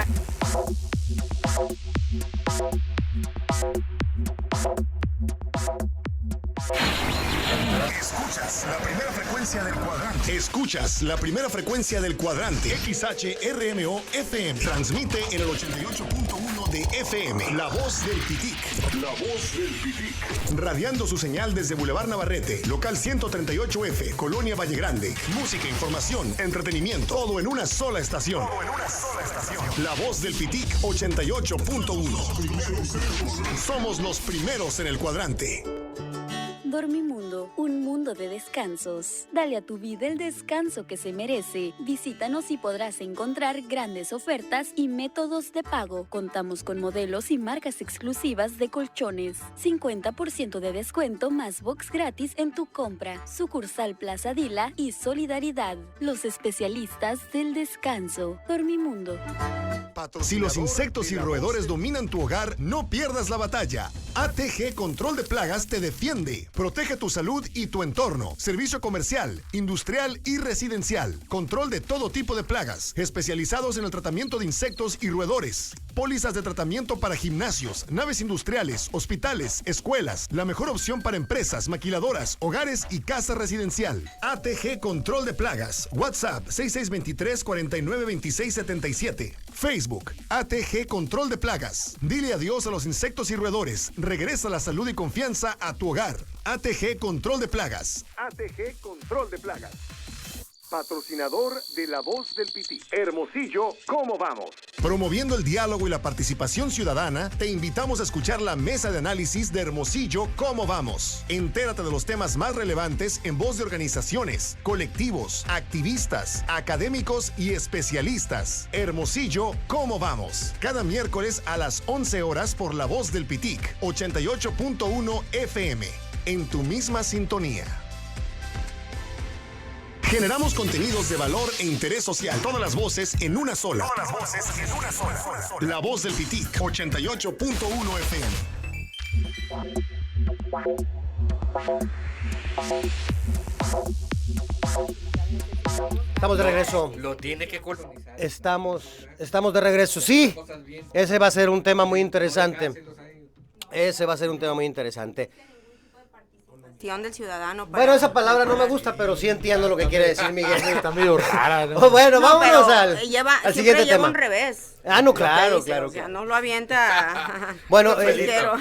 Escuchas la primera frecuencia del cuadrante. Escuchas la primera frecuencia del cuadrante. XHRMO FM. Transmite en el 88.1 de de FM, La Voz del Pitic. La Voz del Pitic. Radiando su señal desde Boulevard Navarrete, local 138F, Colonia Valle Grande. Música, información, entretenimiento, todo en una sola estación. La Voz del Pitic 88.1. Somos los primeros en el cuadrante. Dormimundo, un mundo de descansos. Dale a tu vida el descanso que se merece. Visítanos y podrás encontrar grandes ofertas y métodos de pago. Contamos con modelos y marcas exclusivas de colchones. 50% de descuento más box gratis en tu compra. Sucursal Plaza Dila y Solidaridad. Los especialistas del descanso. Dormimundo. Si los insectos y roedores dominan tu hogar, no pierdas la batalla. ATG Control de Plagas te defiende. Protege tu salud y tu entorno. Servicio comercial, industrial y residencial. Control de todo tipo de plagas. Especializados en el tratamiento de insectos y roedores. Pólizas de tratamiento para gimnasios, naves industriales, hospitales, escuelas. La mejor opción para empresas, maquiladoras, hogares y casa residencial. ATG Control de Plagas. WhatsApp 6623-492677. Facebook, ATG Control de Plagas. Dile adiós a los insectos y roedores. Regresa la salud y confianza a tu hogar. ATG Control de Plagas. ATG Control de Plagas. Patrocinador de La Voz del Pitic. Hermosillo, ¿cómo vamos? Promoviendo el diálogo y la participación ciudadana, te invitamos a escuchar la mesa de análisis de Hermosillo, ¿cómo vamos? Entérate de los temas más relevantes en voz de organizaciones, colectivos, activistas, académicos y especialistas. Hermosillo, ¿cómo vamos? Cada miércoles a las 11 horas por La Voz del Pitic, 88.1 FM, en tu misma sintonía. Generamos contenidos de valor e interés social. Todas las voces en una sola. La Voz del Pitic, 88.1 FM. Estamos de regreso. Lo tiene que colonizar. Estamos de regreso. Sí, ese va a ser un tema muy interesante. Del ciudadano para... Bueno, esa palabra no me gusta, pero sí entiendo lo que quiere decir Miguel. Está medio rara, ¿no? Oh, bueno, vámonos al siempre siguiente lleva tema. un revés. Ah, no, claro, Dice, o sea, no lo avienta. Bueno, Pero,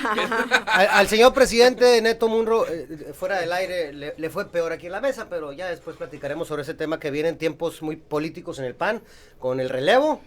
al señor presidente Neto Munro, fuera del aire, le fue peor aquí en la mesa, pero ya después platicaremos sobre ese tema que vienen tiempos muy políticos en el PAN, con el relevo.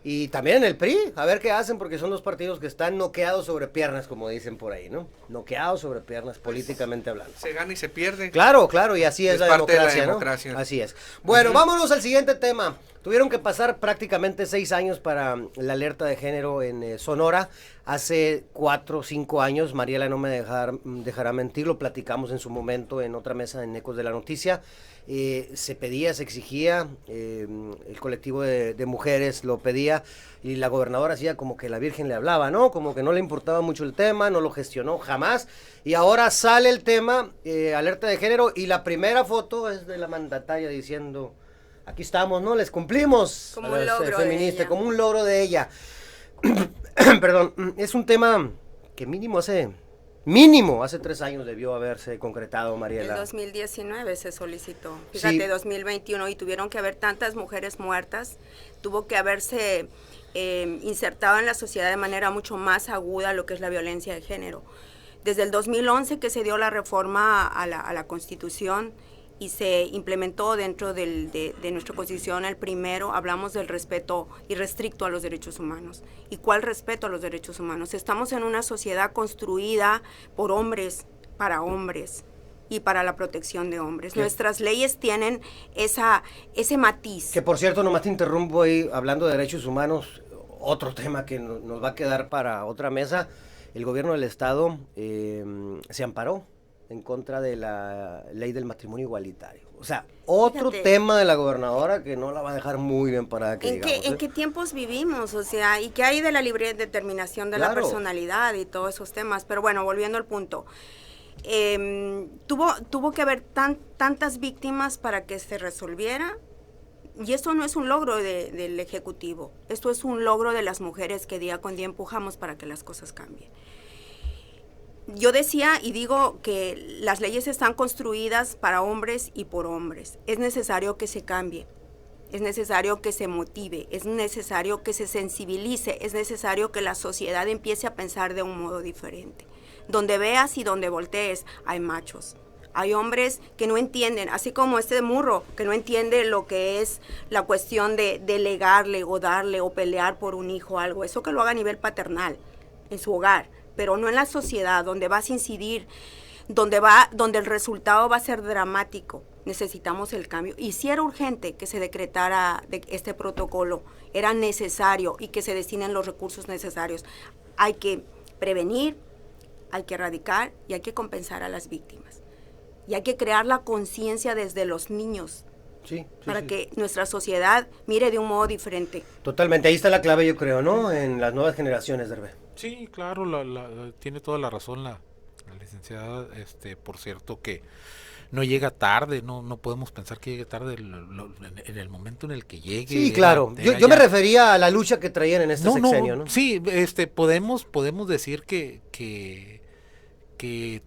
Y también en el PRI, a ver qué hacen, porque son dos partidos que están noqueados sobre piernas, como dicen por ahí, ¿no? Noqueados sobre piernas, políticamente hablando. Se gana y se pierde. Claro, y así es la parte democracia, de la democracia, ¿no? Así es. Bueno, vámonos al siguiente tema. Tuvieron que pasar prácticamente 6 años para la alerta de género en Sonora. Hace 4 o 5 años, Mariela no me dejará mentir, lo platicamos en su momento en otra mesa en Ecos de la Noticia. Se pedía, se exigía, el colectivo de mujeres lo pedía y la gobernadora hacía como que la Virgen le hablaba, ¿no? Como que no le importaba mucho el tema, no lo gestionó jamás. Y ahora sale el tema, alerta de género, y la primera foto es de la mandataria diciendo, aquí estamos, ¿no? Les cumplimos. Como un logro feministas, de ella. como un logro de ella. Perdón, es un tema que mínimo hace 3 años debió haberse concretado, Mariela. En 2019 se solicitó, fíjate, Sí. 2021, y tuvieron que haber tantas mujeres muertas, tuvo que haberse insertado en la sociedad de manera mucho más aguda lo que es la violencia de género. Desde el 2011 que se dio la reforma a la Constitución y se implementó dentro de nuestra Constitución el primero, hablamos del respeto irrestricto a los derechos humanos. ¿Y cuál respeto a los derechos humanos? Estamos en una sociedad construida por hombres, para hombres y para la protección de hombres. ¿Qué? Nuestras leyes tienen ese matiz. Que por cierto, nomás te interrumpo ahí, hablando de derechos humanos, otro tema que nos va a quedar para otra mesa. El gobierno del estado se amparó en contra de la ley del matrimonio igualitario. O sea, otro Fíjate. tema de la gobernadora que no la va a dejar muy bien parada, que digamos. ¿En qué tiempos vivimos? O sea, ¿y qué hay de la libre determinación de la Claro. personalidad y todos esos temas? Pero bueno, volviendo al punto. Tuvo que haber tantas víctimas para que se resolviera, y esto no es un logro del Ejecutivo, esto es un logro de las mujeres que día con día empujamos para que las cosas cambien. Yo decía y digo que las leyes están construidas para hombres y por hombres. Es necesario que se cambie. es necesario que se motive, es necesario que se sensibilice, es necesario que la sociedad empiece a pensar de un modo diferente. Donde veas y donde voltees, hay machos. Hay hombres que no entienden, así como este Murro, que no entiende lo que es la cuestión de delegarle o darle o pelear por un hijo o algo. Eso que lo haga a nivel paternal, en su hogar, pero no en la sociedad, donde vas a incidir, donde el resultado va a ser dramático. Necesitamos el cambio. Y si era urgente que se decretara este protocolo, era necesario y que se destinen los recursos necesarios. Hay que prevenir, hay que erradicar y hay que compensar a las víctimas. Y hay que crear la conciencia desde los niños para que nuestra sociedad mire de un modo diferente. Totalmente, ahí está la clave, yo creo, ¿no? En las nuevas generaciones, Derbe. Sí, claro, tiene toda la razón la licenciada, por cierto que no llega tarde, no podemos pensar que llegue tarde en el momento en el que llegue. Sí, claro, yo me refería a la lucha que traían en este sexenio, ¿no? Sí, podemos decir que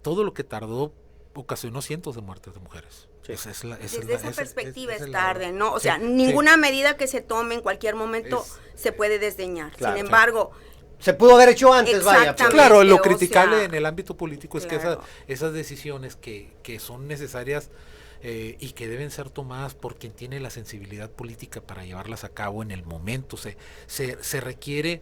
todo lo que tardó ocasionó cientos de muertes de mujeres. Sí. Desde esa perspectiva es tarde, ¿no? O sea, ninguna medida que se tome en cualquier momento se puede desdeñar. Claro, sin embargo... Se pudo haber hecho antes, vaya. Pues. Claro, lo criticable en el ámbito político es que esas decisiones que son necesarias y que deben ser tomadas por quien tiene la sensibilidad política para llevarlas a cabo en el momento, se requiere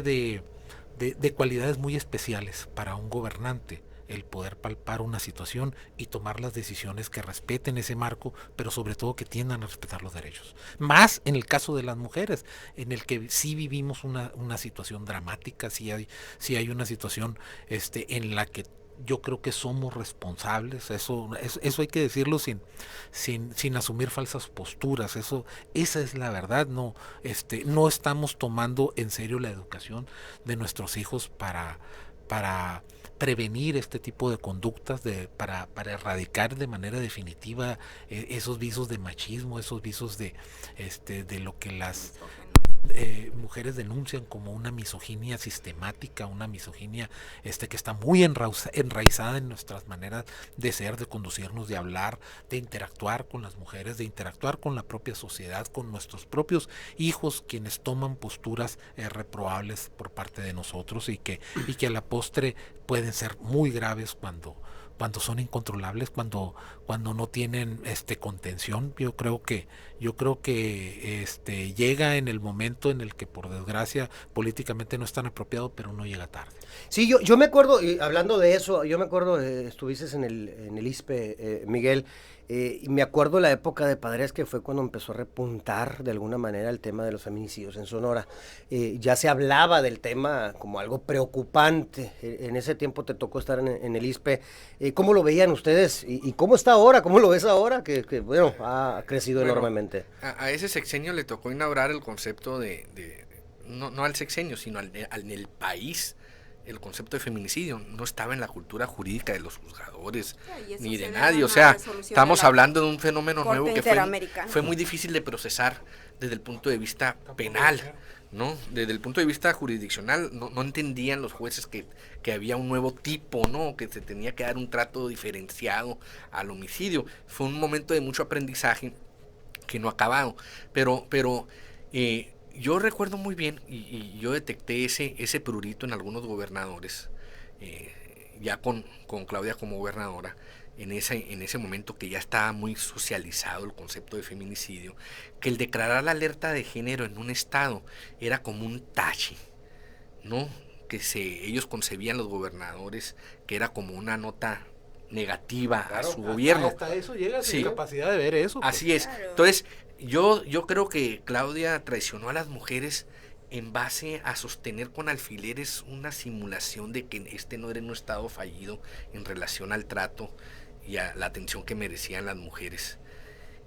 de cualidades muy especiales para un gobernante, el poder palpar una situación y tomar las decisiones que respeten ese marco, pero sobre todo que tiendan a respetar los derechos. Más en el caso de las mujeres, en el que sí vivimos una situación dramática, sí hay una situación en la que yo creo que somos responsables, eso hay que decirlo sin asumir falsas posturas, esa es la verdad, no estamos tomando en serio la educación de nuestros hijos para prevenir este tipo de conductas, para erradicar de manera definitiva esos visos de machismo, esos visos de lo que las mujeres denuncian como una misoginia sistemática, una misoginia que está muy enraizada en nuestras maneras de ser, de conducirnos, de hablar, de interactuar con las mujeres, de interactuar con la propia sociedad, con nuestros propios hijos, quienes toman posturas reprobables por parte de nosotros y que a la postre pueden ser muy graves cuando son incontrolables, cuando no tienen contención. Yo creo que llega en el momento en el que, por desgracia, políticamente no es tan apropiado, pero no llega tarde. Sí, yo me acuerdo, hablando de eso, estuviste en el ISPE, Miguel, y me acuerdo la época de Padres, que fue cuando empezó a repuntar de alguna manera el tema de los feminicidios en Sonora. Ya se hablaba del tema como algo preocupante. En ese tiempo te tocó estar en el ISPE. ¿Cómo lo veían ustedes? ¿Y cómo está ahora? ¿Cómo lo ves ahora? Que bueno, ha crecido enormemente. A ese sexenio le tocó inaugurar el concepto no al sexenio, sino en el país. El concepto de feminicidio no estaba en la cultura jurídica de los juzgadores ni de nadie, o sea, estamos hablando de un fenómeno nuevo que fue muy difícil de procesar desde el punto de vista penal, ¿no? Desde el punto de vista jurisdiccional no entendían los jueces que había un nuevo tipo, ¿no? Que se tenía que dar un trato diferenciado al homicidio. Fue un momento de mucho aprendizaje que no ha acabado, pero yo recuerdo muy bien, y yo detecté ese prurito en algunos gobernadores, ya con Claudia como gobernadora, en ese momento que ya estaba muy socializado el concepto de feminicidio, que el declarar la alerta de género en un estado era como un tache, ¿no? Que ellos concebían, los gobernadores, que era como una nota negativa a su gobierno. Hasta eso llega sin capacidad de ver eso. Pues. Así es. Claro. Entonces, yo creo que Claudia traicionó a las mujeres en base a sostener con alfileres una simulación de que no era un estado fallido en relación al trato y a la atención que merecían las mujeres.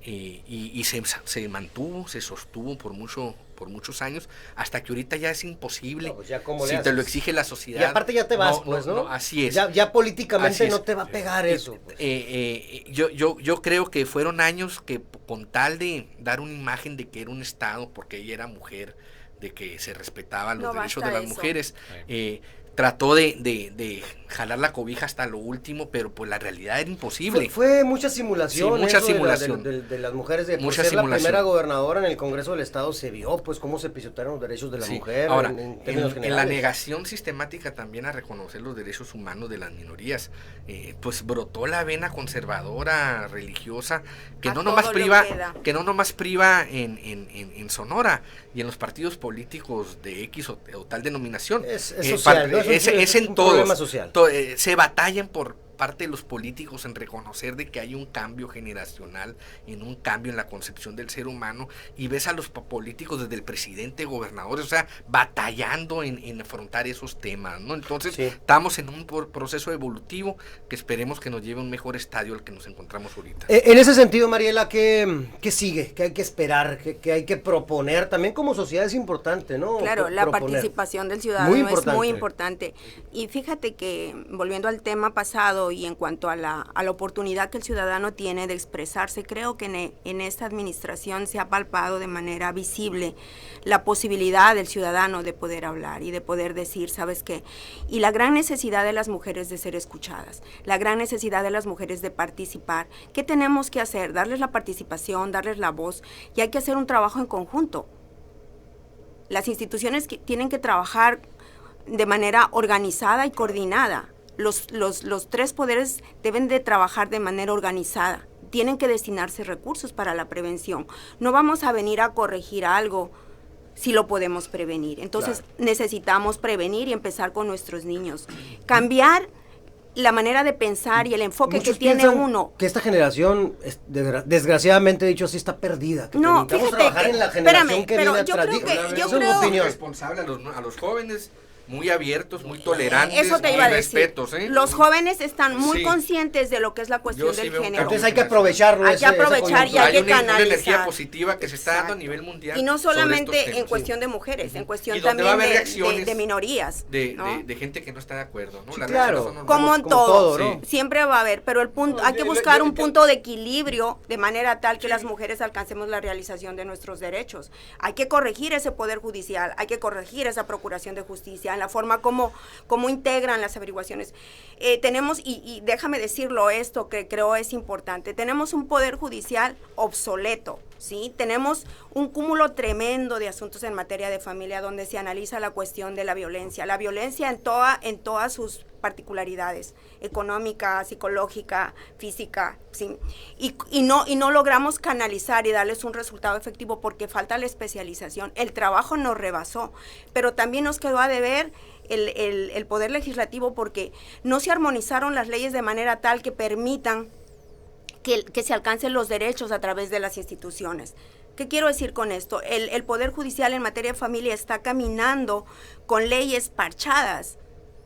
Y se mantuvo, se sostuvo por muchos años, hasta que ahorita ya es imposible, no, pues ya si te lo exige la sociedad. Y aparte ya te vas, ¿no? Así es. Ya políticamente no te va a pegar eso. Pues. Yo creo que fueron años que, con tal de dar una imagen de que era un estado, porque ella era mujer, de que se respetaban los derechos de las mujeres, trató de jalar la cobija hasta lo último, pero pues la realidad era imposible. Fue mucha simulación. Sí, mucha eso simulación. De las mujeres, de Mucha ser simulación. la primera gobernadora en el Congreso del Estado, se vio pues cómo se pisotearon los derechos de la mujer. Ahora, en términos en la generales. negación sistemática también a reconocer los derechos humanos de las minorías, pues brotó la vena conservadora, religiosa, que A no todo nomás lo priva, queda. que no nomás priva en Sonora y en los partidos políticos de X o tal denominación. Es social, ¿no? Es en un todos. problema social. Se batallan por parte de los políticos en reconocer de que hay un cambio generacional, en un cambio en la concepción del ser humano, y ves a los políticos desde el presidente, gobernadores, o sea, batallando en afrontar esos temas, ¿no? Entonces, Sí. estamos en un proceso evolutivo que esperemos que nos lleve a un mejor estadio al que nos encontramos ahorita. En ese sentido, Mariela, ¿qué sigue? ¿Qué hay que esperar? ¿Qué hay que proponer? También como sociedad es importante, ¿no? Claro, la Proponer. participación del ciudadano Muy es importante. muy importante. Y fíjate que, volviendo al tema pasado y en cuanto a la oportunidad que el ciudadano tiene de expresarse, creo que en esta administración se ha palpado de manera visible la posibilidad del ciudadano de poder hablar y de poder decir, ¿sabes qué? Y la gran necesidad de las mujeres de ser escuchadas, la gran necesidad de las mujeres de participar. ¿Qué tenemos que hacer? Darles la participación, darles la voz, y hay que hacer un trabajo en conjunto. Las instituciones tienen que trabajar de manera organizada y coordinada. Los tres poderes deben de trabajar de manera organizada. Tienen que destinarse recursos para la prevención. No vamos a venir a corregir algo si lo podemos prevenir. Entonces, necesitamos prevenir y empezar con nuestros niños. Cambiar la manera de pensar y el enfoque Muchos que tiene piensan uno. que esta generación, desgraciadamente dicho así, está perdida. Que No, necesitamos fíjate trabajar que- en la generación espérame, que pero viene yo atrás. creo que- Esa yo es mi creo- opinión. Responsable a los jóvenes, muy abiertos, muy tolerantes, Eso te iba a muy decir. respetos, ¿eh? Los jóvenes están muy Sí. conscientes de lo que es la Yo cuestión sí del veo un género. Entonces hay que aprovecharlo. Hay que aprovechar y hay Hay que una canalizar. energía positiva que se está dando a nivel mundial. Y no sobre estos solamente temas. en cuestión de mujeres, en cuestión Y donde va a también haber reacciones de minorías. ¿no? de gente que no está de acuerdo, ¿no? Sí, Las claro. reacciones son normales. Como en como todo, todo, ¿no? Sí. siempre va a haber, pero el punto, hay que buscar un punto de equilibrio de manera tal que las mujeres alcancemos la realización de nuestros derechos. Hay que corregir ese poder judicial, hay que corregir esa procuración de justicia en la forma como integran las averiguaciones. Tenemos, y déjame decirlo esto que creo es importante, tenemos un poder judicial obsoleto, ¿sí? Tenemos un cúmulo tremendo de asuntos en materia de familia donde se analiza la cuestión de la violencia en todas sus particularidades, económica, psicológica, física, ¿sí? Y no logramos canalizar y darles un resultado efectivo porque falta la especialización. El trabajo nos rebasó, pero también nos quedó a deber el poder legislativo porque no se armonizaron las leyes de manera tal que permitan que se alcancen los derechos a través de las instituciones. ¿Qué quiero decir con esto? El Poder Judicial en materia de familia está caminando con leyes parchadas,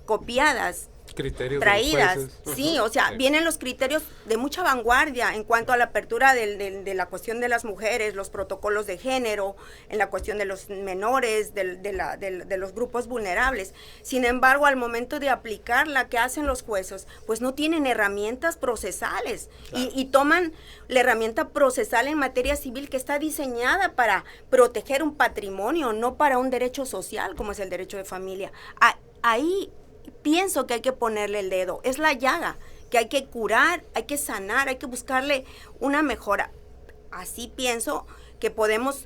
copiadas, Criterios traídas, de los jueces. sí, o sea, Sí. vienen los criterios de mucha vanguardia en cuanto a la apertura de la cuestión de las mujeres, los protocolos de género, en la cuestión de los menores, de los grupos vulnerables. Sin embargo, al momento de aplicarla, ¿qué hacen los jueces? Pues no tienen herramientas procesales y toman la herramienta procesal en materia civil que está diseñada para proteger un patrimonio, no para un derecho social como es el derecho de familia. Ahí pienso que hay que ponerle el dedo, es la llaga, que hay que curar, hay que sanar, hay que buscarle una mejora. Así pienso que podemos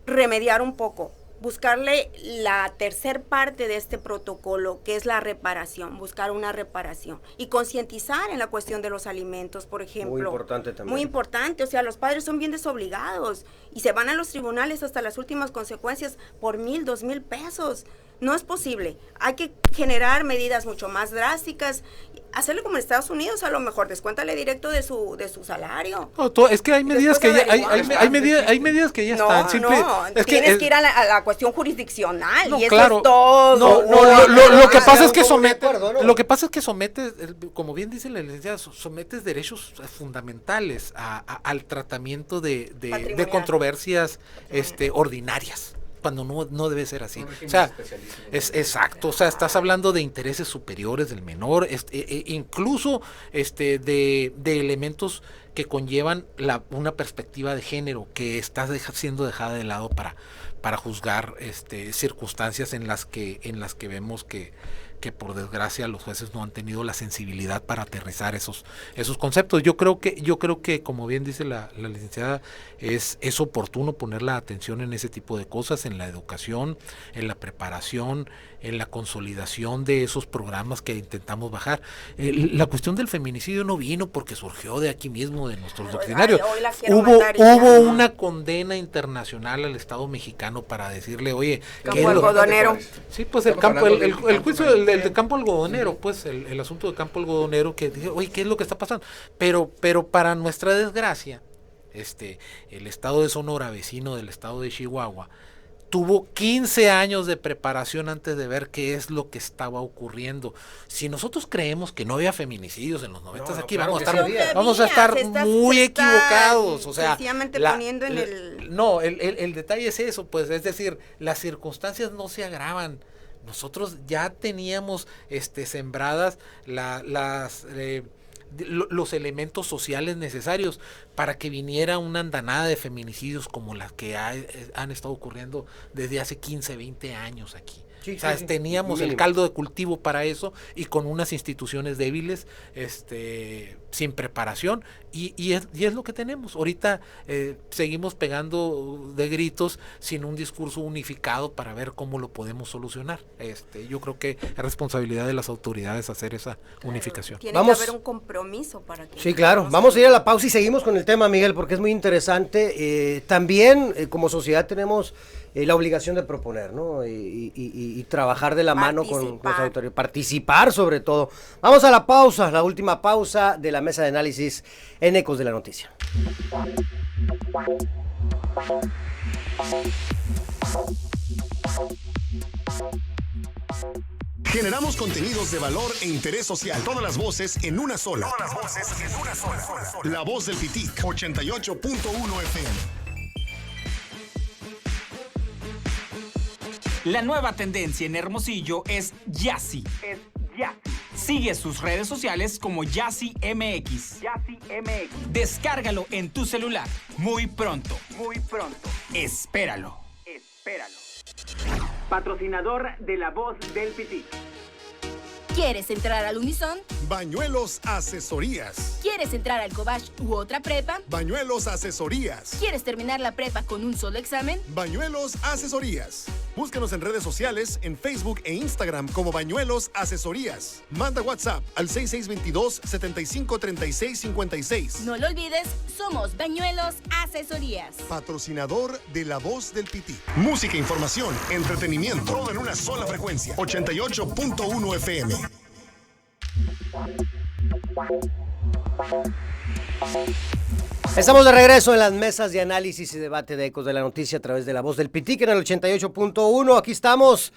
remediar un poco, buscarle la tercer parte de este protocolo, que es la reparación, buscar una reparación y concientizar en la cuestión de los alimentos, por ejemplo. Muy importante también. Muy importante, o sea, los padres son bien desobligados y se van a los tribunales hasta las últimas consecuencias por 1,000, 2,000 pesos. No es posible. Hay que generar medidas mucho más drásticas. Hacerle como en Estados Unidos, a lo mejor descuéntale directo de su salario. No, es que hay medidas que ya hay medidas que ya están. Es tienes que ir a la cuestión jurisdiccional No, y eso claro. es todo. Lo que pasa es que Estamos de somete, acuerdo, ¿no? lo que pasa es que sometes, como bien dice la licenciada, sometes derechos fundamentales al tratamiento de Patrimonial. controversias ordinarias, cuando no debe ser así. O sea, es exacto, o sea, estás hablando de intereses superiores del menor, incluso de elementos que conllevan una perspectiva de género que está siendo dejada de lado para juzgar circunstancias en las que vemos que por desgracia los jueces no han tenido la sensibilidad para aterrizar esos conceptos. Yo creo que como bien dice la licenciada, es oportuno poner la atención en ese tipo de cosas, en la educación, en la preparación, en la consolidación de esos programas que intentamos bajar. La cuestión del feminicidio no vino porque surgió de aquí mismo, de nuestros doctrinarios. Hubo una condena internacional al Estado mexicano para decirle, oye, Campo algodonero. Sí, pues el juicio del campo algodonero, pues el asunto del campo algodonero, que dije, oye, ¿qué es lo que está pasando? Pero para nuestra desgracia, el estado de Sonora, vecino del estado de Chihuahua, tuvo 15 años de preparación antes de ver qué es lo que estaba ocurriendo. Si nosotros creemos que no había feminicidios en los 90, aquí claro vamos a estar muy equivocados. O sea, poniendo en el detalle es eso, pues, es decir, las circunstancias no se agravan. Nosotros ya teníamos sembradas los elementos sociales necesarios para que viniera una andanada de feminicidios como las que han estado ocurriendo desde hace 15, 20 años aquí. Sí, teníamos el caldo de cultivo para eso, y con unas instituciones débiles, sin preparación, y es lo que tenemos. Ahorita seguimos pegando de gritos sin un discurso unificado para ver cómo lo podemos solucionar. Yo creo que es responsabilidad de las autoridades hacer esa unificación. Tiene que haber un compromiso para que... Sí, claro. Vamos a ir a la pausa y seguimos con el tema, Miguel, porque es muy interesante. También, como sociedad, tenemos la obligación de proponer, ¿no? Y trabajar de la mano con las autoridades, participar sobre todo. Vamos a la pausa, la última pausa de la mesa de análisis en Ecos de la Noticia. Generamos contenidos de valor e interés social. Todas las voces en una sola. La Voz del Pitic, 88.1 FM. La nueva tendencia en Hermosillo es Yassi. Sigue sus redes sociales como Yassi MX. Descárgalo en tu celular. Muy pronto. Espéralo. Patrocinador de La Voz del Pitic. ¿Quieres entrar al Unison? Bañuelos Asesorías. ¿Quieres entrar al Cobach u otra prepa? Bañuelos Asesorías. ¿Quieres terminar la prepa con un solo examen? Bañuelos Asesorías. Búscanos en redes sociales, en Facebook e Instagram como Bañuelos Asesorías. Manda WhatsApp al 6622-753656. No lo olvides, somos Bañuelos Asesorías. Patrocinador de La Voz del Pitic. Música, información, entretenimiento, todo en una sola frecuencia. 88.1 FM. Estamos de regreso en las mesas de análisis y debate de Ecos de la Noticia a través de La Voz del Pitic en el 88.1. Aquí estamos.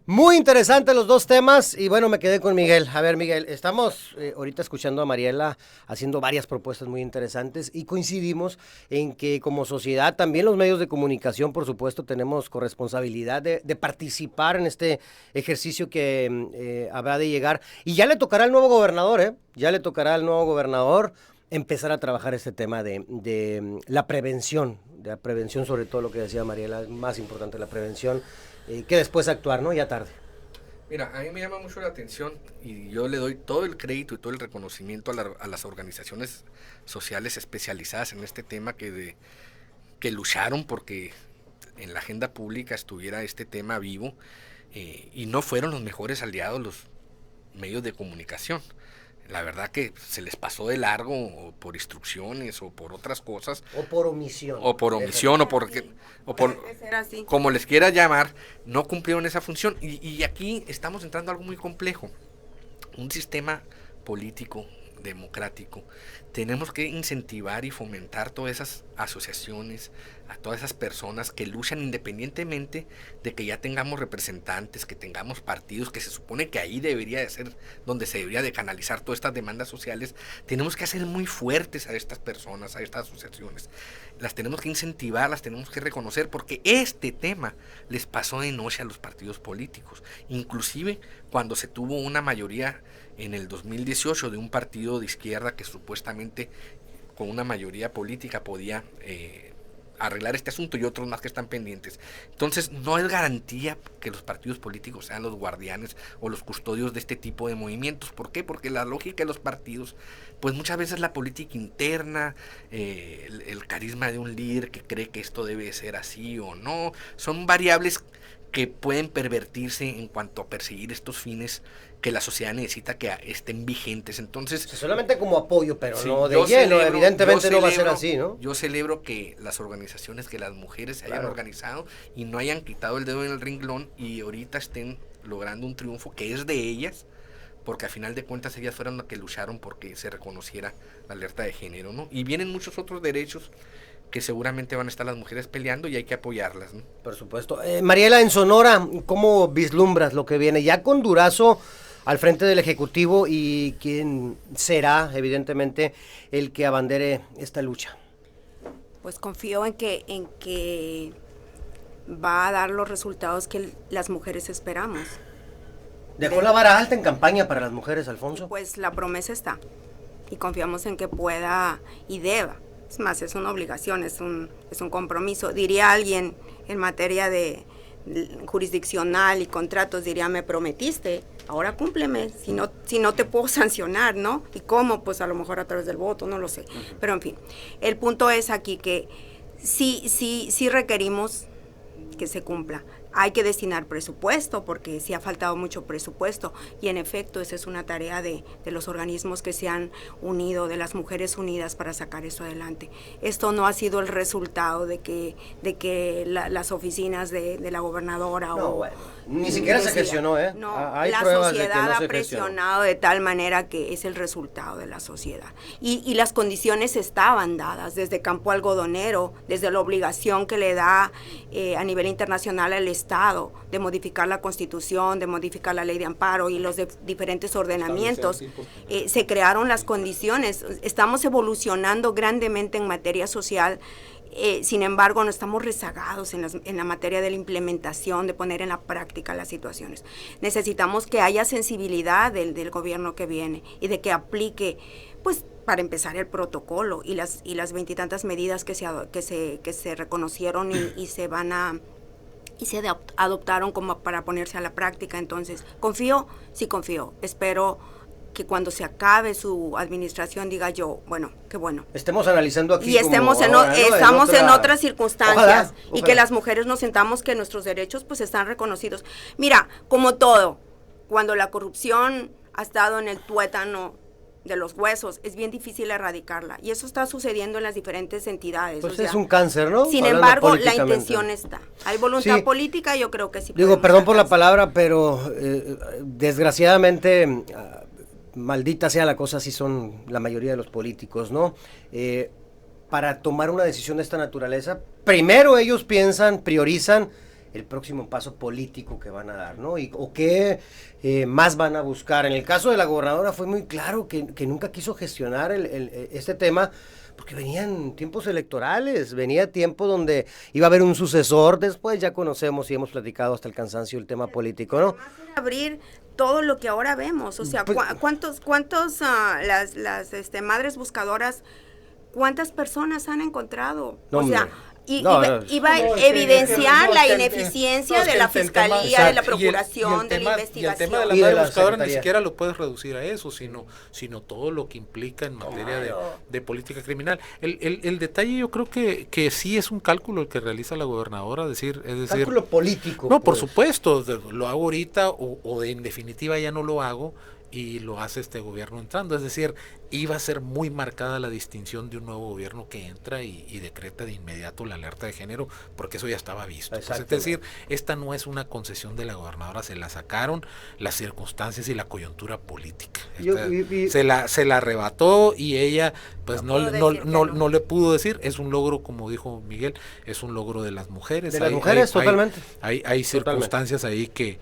Muy interesantes los dos temas y bueno, me quedé con Miguel. A ver, Miguel, estamos ahorita escuchando a Mariela haciendo varias propuestas muy interesantes y coincidimos en que como sociedad, también los medios de comunicación, por supuesto, tenemos corresponsabilidad de participar en este ejercicio que habrá de llegar. Y ya le tocará al nuevo gobernador, ya le tocará al nuevo gobernador empezar a trabajar este tema de la prevención sobre todo lo que decía Mariela, es más importante la prevención que después actuar, ¿no? Ya tarde. Mira, a mí me llama mucho la atención y yo le doy todo el crédito y todo el reconocimiento a las organizaciones sociales especializadas en este tema que lucharon porque en la agenda pública estuviera este tema vivo y no fueron los mejores aliados los medios de comunicación. La verdad que se les pasó de largo o por instrucciones o por otras cosas. O por omisión. O por como les quiera llamar, no cumplieron esa función. Y aquí estamos entrando a algo muy complejo. Un sistema político, democrático. Tenemos que incentivar y fomentar todas esas asociaciones, a todas esas personas que luchan independientemente de que ya tengamos representantes, que tengamos partidos, que se supone que ahí debería de ser donde se debería de canalizar todas estas demandas sociales. Tenemos que hacer muy fuertes a estas personas, a estas asociaciones. Las tenemos que incentivar, las tenemos que reconocer, porque este tema les pasó de noche a los partidos políticos. Inclusive cuando se tuvo una mayoría en el 2018 de un partido de izquierda que supuestamente con una mayoría política podía arreglar este asunto y otros más que están pendientes. Entonces no es garantía que los partidos políticos sean los guardianes o los custodios de este tipo de movimientos. ¿Por qué? Porque la lógica de los partidos, pues muchas veces la política interna, el carisma de un líder que cree que esto debe ser así o no, son variables que pueden pervertirse en cuanto a perseguir estos fines que la sociedad necesita que estén vigentes. Entonces, solamente como apoyo, pero sí, no de lleno, evidentemente no va a ser así, ¿no? Yo celebro que las organizaciones, que las mujeres se hayan organizado y no hayan quitado el dedo en el renglón y ahorita estén logrando un triunfo que es de ellas, porque a final de cuentas ellas fueron las que lucharon porque se reconociera la alerta de género, ¿no? Y vienen muchos otros derechos que seguramente van a estar las mujeres peleando y hay que apoyarlas, ¿no? Por supuesto. Mariela, en Sonora, ¿cómo vislumbras lo que viene? Ya con Durazo al frente del Ejecutivo y quién será, evidentemente, el que abandere esta lucha. Pues confío en que va a dar los resultados que las mujeres esperamos. ¿Dejó la vara alta en campaña para las mujeres, Alfonso? Pues la promesa está y confiamos en que pueda y deba. Es más, es una obligación, es un compromiso. Diría alguien en materia de jurisdiccional y contratos, diría, me prometiste, ahora cúmpleme, si no te puedo sancionar, ¿no? ¿Y cómo? Pues a lo mejor a través del voto, no lo sé. Pero en fin, el punto es aquí que sí requerimos que se cumpla. Hay que destinar presupuesto porque sí ha faltado mucho presupuesto y en efecto esa es una tarea de los organismos que se han unido, de las mujeres unidas para sacar eso adelante. Esto no ha sido el resultado de que las oficinas de la gobernadora ni siquiera se gestionó, ¿eh? No, hay la pruebas sociedad de que no se ha presionado de tal manera que es el resultado de la sociedad. Y las condiciones estaban dadas desde campo algodonero, desde la obligación que le da a nivel internacional al Estado de modificar la Constitución, de modificar la ley de amparo y los diferentes ordenamientos. Se crearon las condiciones. Estamos evolucionando grandemente en materia social. Sin embargo, no estamos rezagados en la materia de la implementación, de poner en la práctica las situaciones. Necesitamos que haya sensibilidad del gobierno que viene y de que aplique, pues, para empezar, el protocolo y las veintitantas medidas que se reconocieron y se adoptaron como para ponerse a la práctica. Entonces, confío, espero que cuando se acabe su administración diga yo, bueno, qué bueno. Estemos analizando aquí. Y estamos en otras circunstancias. Ojalá. Y que las mujeres nos sentamos que nuestros derechos pues están reconocidos. Mira, como todo, cuando la corrupción ha estado en el tuétano de los huesos, es bien difícil erradicarla. Y eso está sucediendo en las diferentes entidades. Pues es un cáncer, ¿no? Sin embargo, la intención está. Hay voluntad política, yo creo que sí. Digo, perdón por la palabra, pero desgraciadamente, maldita sea la cosa, así son la mayoría de los políticos, ¿no? Para tomar una decisión de esta naturaleza, primero ellos priorizan el próximo paso político que van a dar, ¿no? O qué más van a buscar. En el caso de la gobernadora fue muy claro que nunca quiso gestionar este tema, porque venían tiempos electorales, venía tiempo donde iba a haber un sucesor. Después ya conocemos y hemos platicado hasta el cansancio el tema político, ¿no? Abrir todo lo que ahora vemos, o sea, ¿cuántos las madres buscadoras, cuántas personas han encontrado? O sea, iba a evidenciar la ineficiencia de la fiscalía, de la procuración, de la investigación. Y el tema de la madre buscadora ni siquiera lo puedes reducir a eso, sino todo lo que implica en materia de política criminal. El detalle yo creo que sí es un cálculo el que realiza la gobernadora, es decir, cálculo político. No, por supuesto, lo hago ahorita o en definitiva ya no lo hago. Y lo hace este gobierno entrando, es decir, iba a ser muy marcada la distinción de un nuevo gobierno que entra y decreta de inmediato la alerta de género, porque eso ya estaba visto. Pues, es decir, esta no es una concesión de la gobernadora, se la sacaron las circunstancias y la coyuntura política. Se la arrebató y ella pues no le pudo decir. Es un logro, como dijo Miguel, es un logro de las mujeres. De las mujeres, totalmente. Hay circunstancias ahí que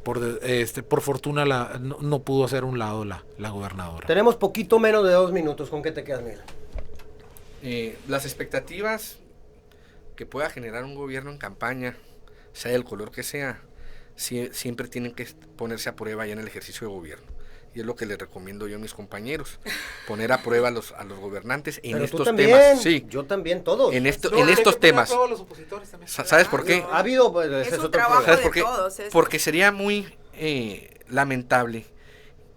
por fortuna no pudo hacer un lado la gobernadora. Tenemos poquito menos de 2 minutos. ¿Con qué te quedas, Miguel? Las expectativas que pueda generar un gobierno en campaña, sea del color que sea, siempre tienen que ponerse a prueba ya en el ejercicio de gobierno. y es lo que les recomiendo yo a mis compañeros, poner a prueba a los gobernantes en Pero estos tú también, temas. Sí, yo también, todos. en estos temas. ¿Sabes por qué? Ha habido, pues, Es ese un otro trabajo problema. ¿Sabes por qué? todos, es- Porque sería muy lamentable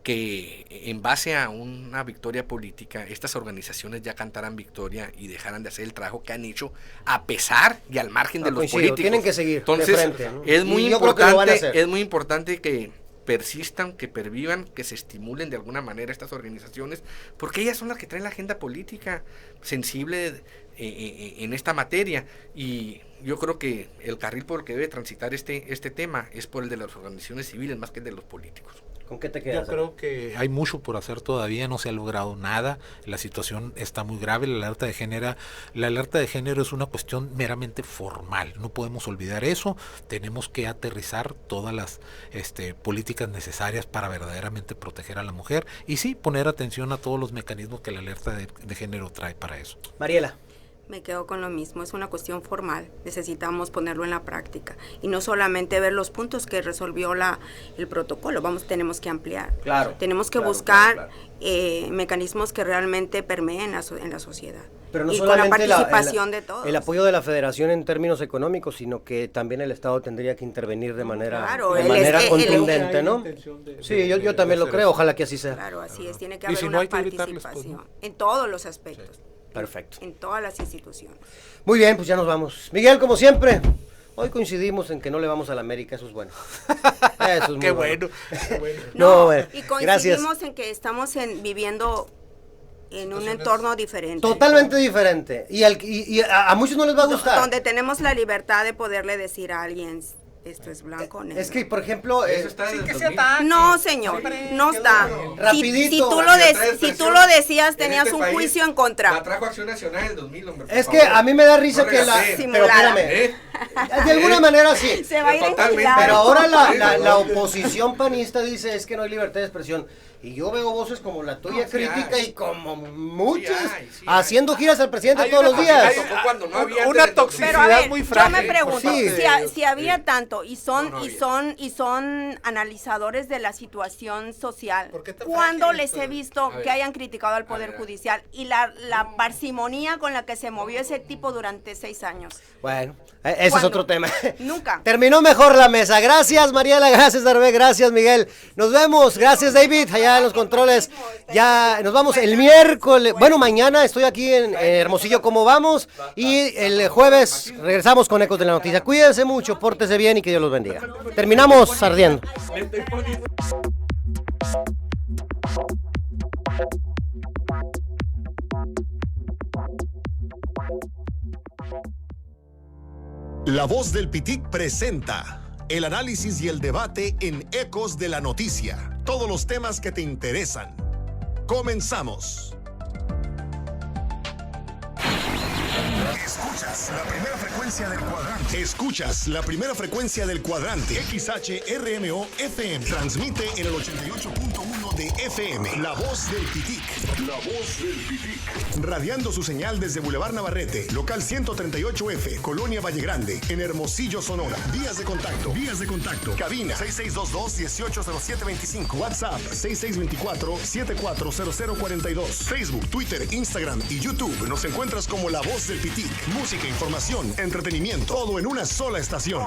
que en base a una victoria política estas organizaciones ya cantaran victoria y dejaran de hacer el trabajo que han hecho a pesar y al margen de los Coincido, políticos. tienen que seguir Entonces, de frente, ¿no? es muy Y yo creo que lo van a importante, hacer. es muy importante que persistan, que pervivan, que se estimulen de alguna manera estas organizaciones, porque ellas son las que traen la agenda política sensible en esta materia, y yo creo que el carril por el que debe transitar este tema es por el de las organizaciones civiles más que el de los políticos. ¿Con qué te Yo quedas? creo que hay mucho por hacer todavía, no se ha logrado nada, la situación está muy grave, la alerta de género es una cuestión meramente formal, no podemos olvidar eso, tenemos que aterrizar todas las políticas necesarias para verdaderamente proteger a la mujer y sí, poner atención a todos los mecanismos que la alerta de género trae para eso. Mariela. Me quedo con lo mismo, es una cuestión formal, necesitamos ponerlo en la práctica y no solamente ver los puntos que resolvió el protocolo, tenemos que ampliar, Claro, tenemos que claro, buscar claro. Mecanismos que realmente permeen en la sociedad. Pero no y con la solamente participación de todos. el apoyo de la federación en términos económicos, sino que también el Estado tendría que intervenir de manera, claro, contundente, ¿no? Sí, yo también lo creo, ojalá que así sea. Claro, así es, tiene que Y haber si no una hay que gritarles, participación pues, en todos los aspectos. Sí. Perfecto. En todas las instituciones. Muy bien, pues ya nos vamos. Miguel, como siempre, hoy coincidimos en que no le vamos a la América, eso es bueno. Eso es muy Qué bueno, qué bueno. No, bueno, y gracias. coincidimos en que estamos viviendo en un entorno diferente. Totalmente diferente. Y a muchos no les va a gustar. Donde tenemos la libertad de poderle decir a alguien, esto es blanco o negro. Es que, por ejemplo, No, señor, no está. Rapidito. Si tú lo decías, tenías un juicio en contra. La trajo Acción Nacional en el 2000, hombre. es que a mí me da risa que la... Pero espérame, de alguna manera sí. Se va a ir en Totalmente. claro. Pero ahora la oposición panista dice es que no hay libertad de expresión. Y yo veo voces como la tuya sí crítica hay. y como muchas Sí hay. haciendo giras al presidente Hay todos una- los días. hay- Cuando no había una antes del 2000. toxicidad Pero a ver, muy yo frágil. me pregunto, Sí. si había tanto y son No, no y había. son analizadores de la situación social, ¿Por qué tan ¿cuándo frágil les esto? he visto A ver. que hayan criticado al Poder ver. Judicial y la parsimonía con la que se movió ese tipo durante 6 años? Bueno, ese es ¿Cuándo? otro tema. Nunca. Terminó mejor la mesa. Gracias, Mariela. Gracias, Darbe. Gracias, Miguel. Nos vemos. Gracias, David. Allá en los controles. Ya nos vamos el miércoles. Bueno, mañana estoy aquí en Hermosillo. ¿Cómo vamos? Y el jueves regresamos con Ecos de la Noticia. Cuídense mucho, pórtese bien y que Dios los bendiga. Terminamos ardiendo. La Voz del Pitic presenta el análisis y el debate en Ecos de la Noticia. Todos los temas que te interesan. Comenzamos. Escuchas la primera frecuencia del cuadrante. Escuchas la primera frecuencia del cuadrante. XHRMO FM. Transmite en el 88.1 de FM. La Voz del Pitic. La Voz del Pitic. Radiando su señal desde Boulevard Navarrete, local 138F, Colonia Valle Grande, en Hermosillo, Sonora. Vías de contacto. Cabina 6622-180725. WhatsApp 6624-740042. Facebook, Twitter, Instagram y YouTube. Nos encuentras como La Voz del Pitic. Música, información, entretenimiento. Todo en una sola estación.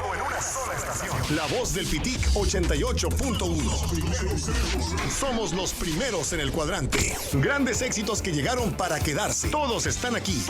La Voz del Pitic 88.1. Somos los primeros en el cuadrante. Grandes éxitos que llegaron para quedarse. Todos están aquí.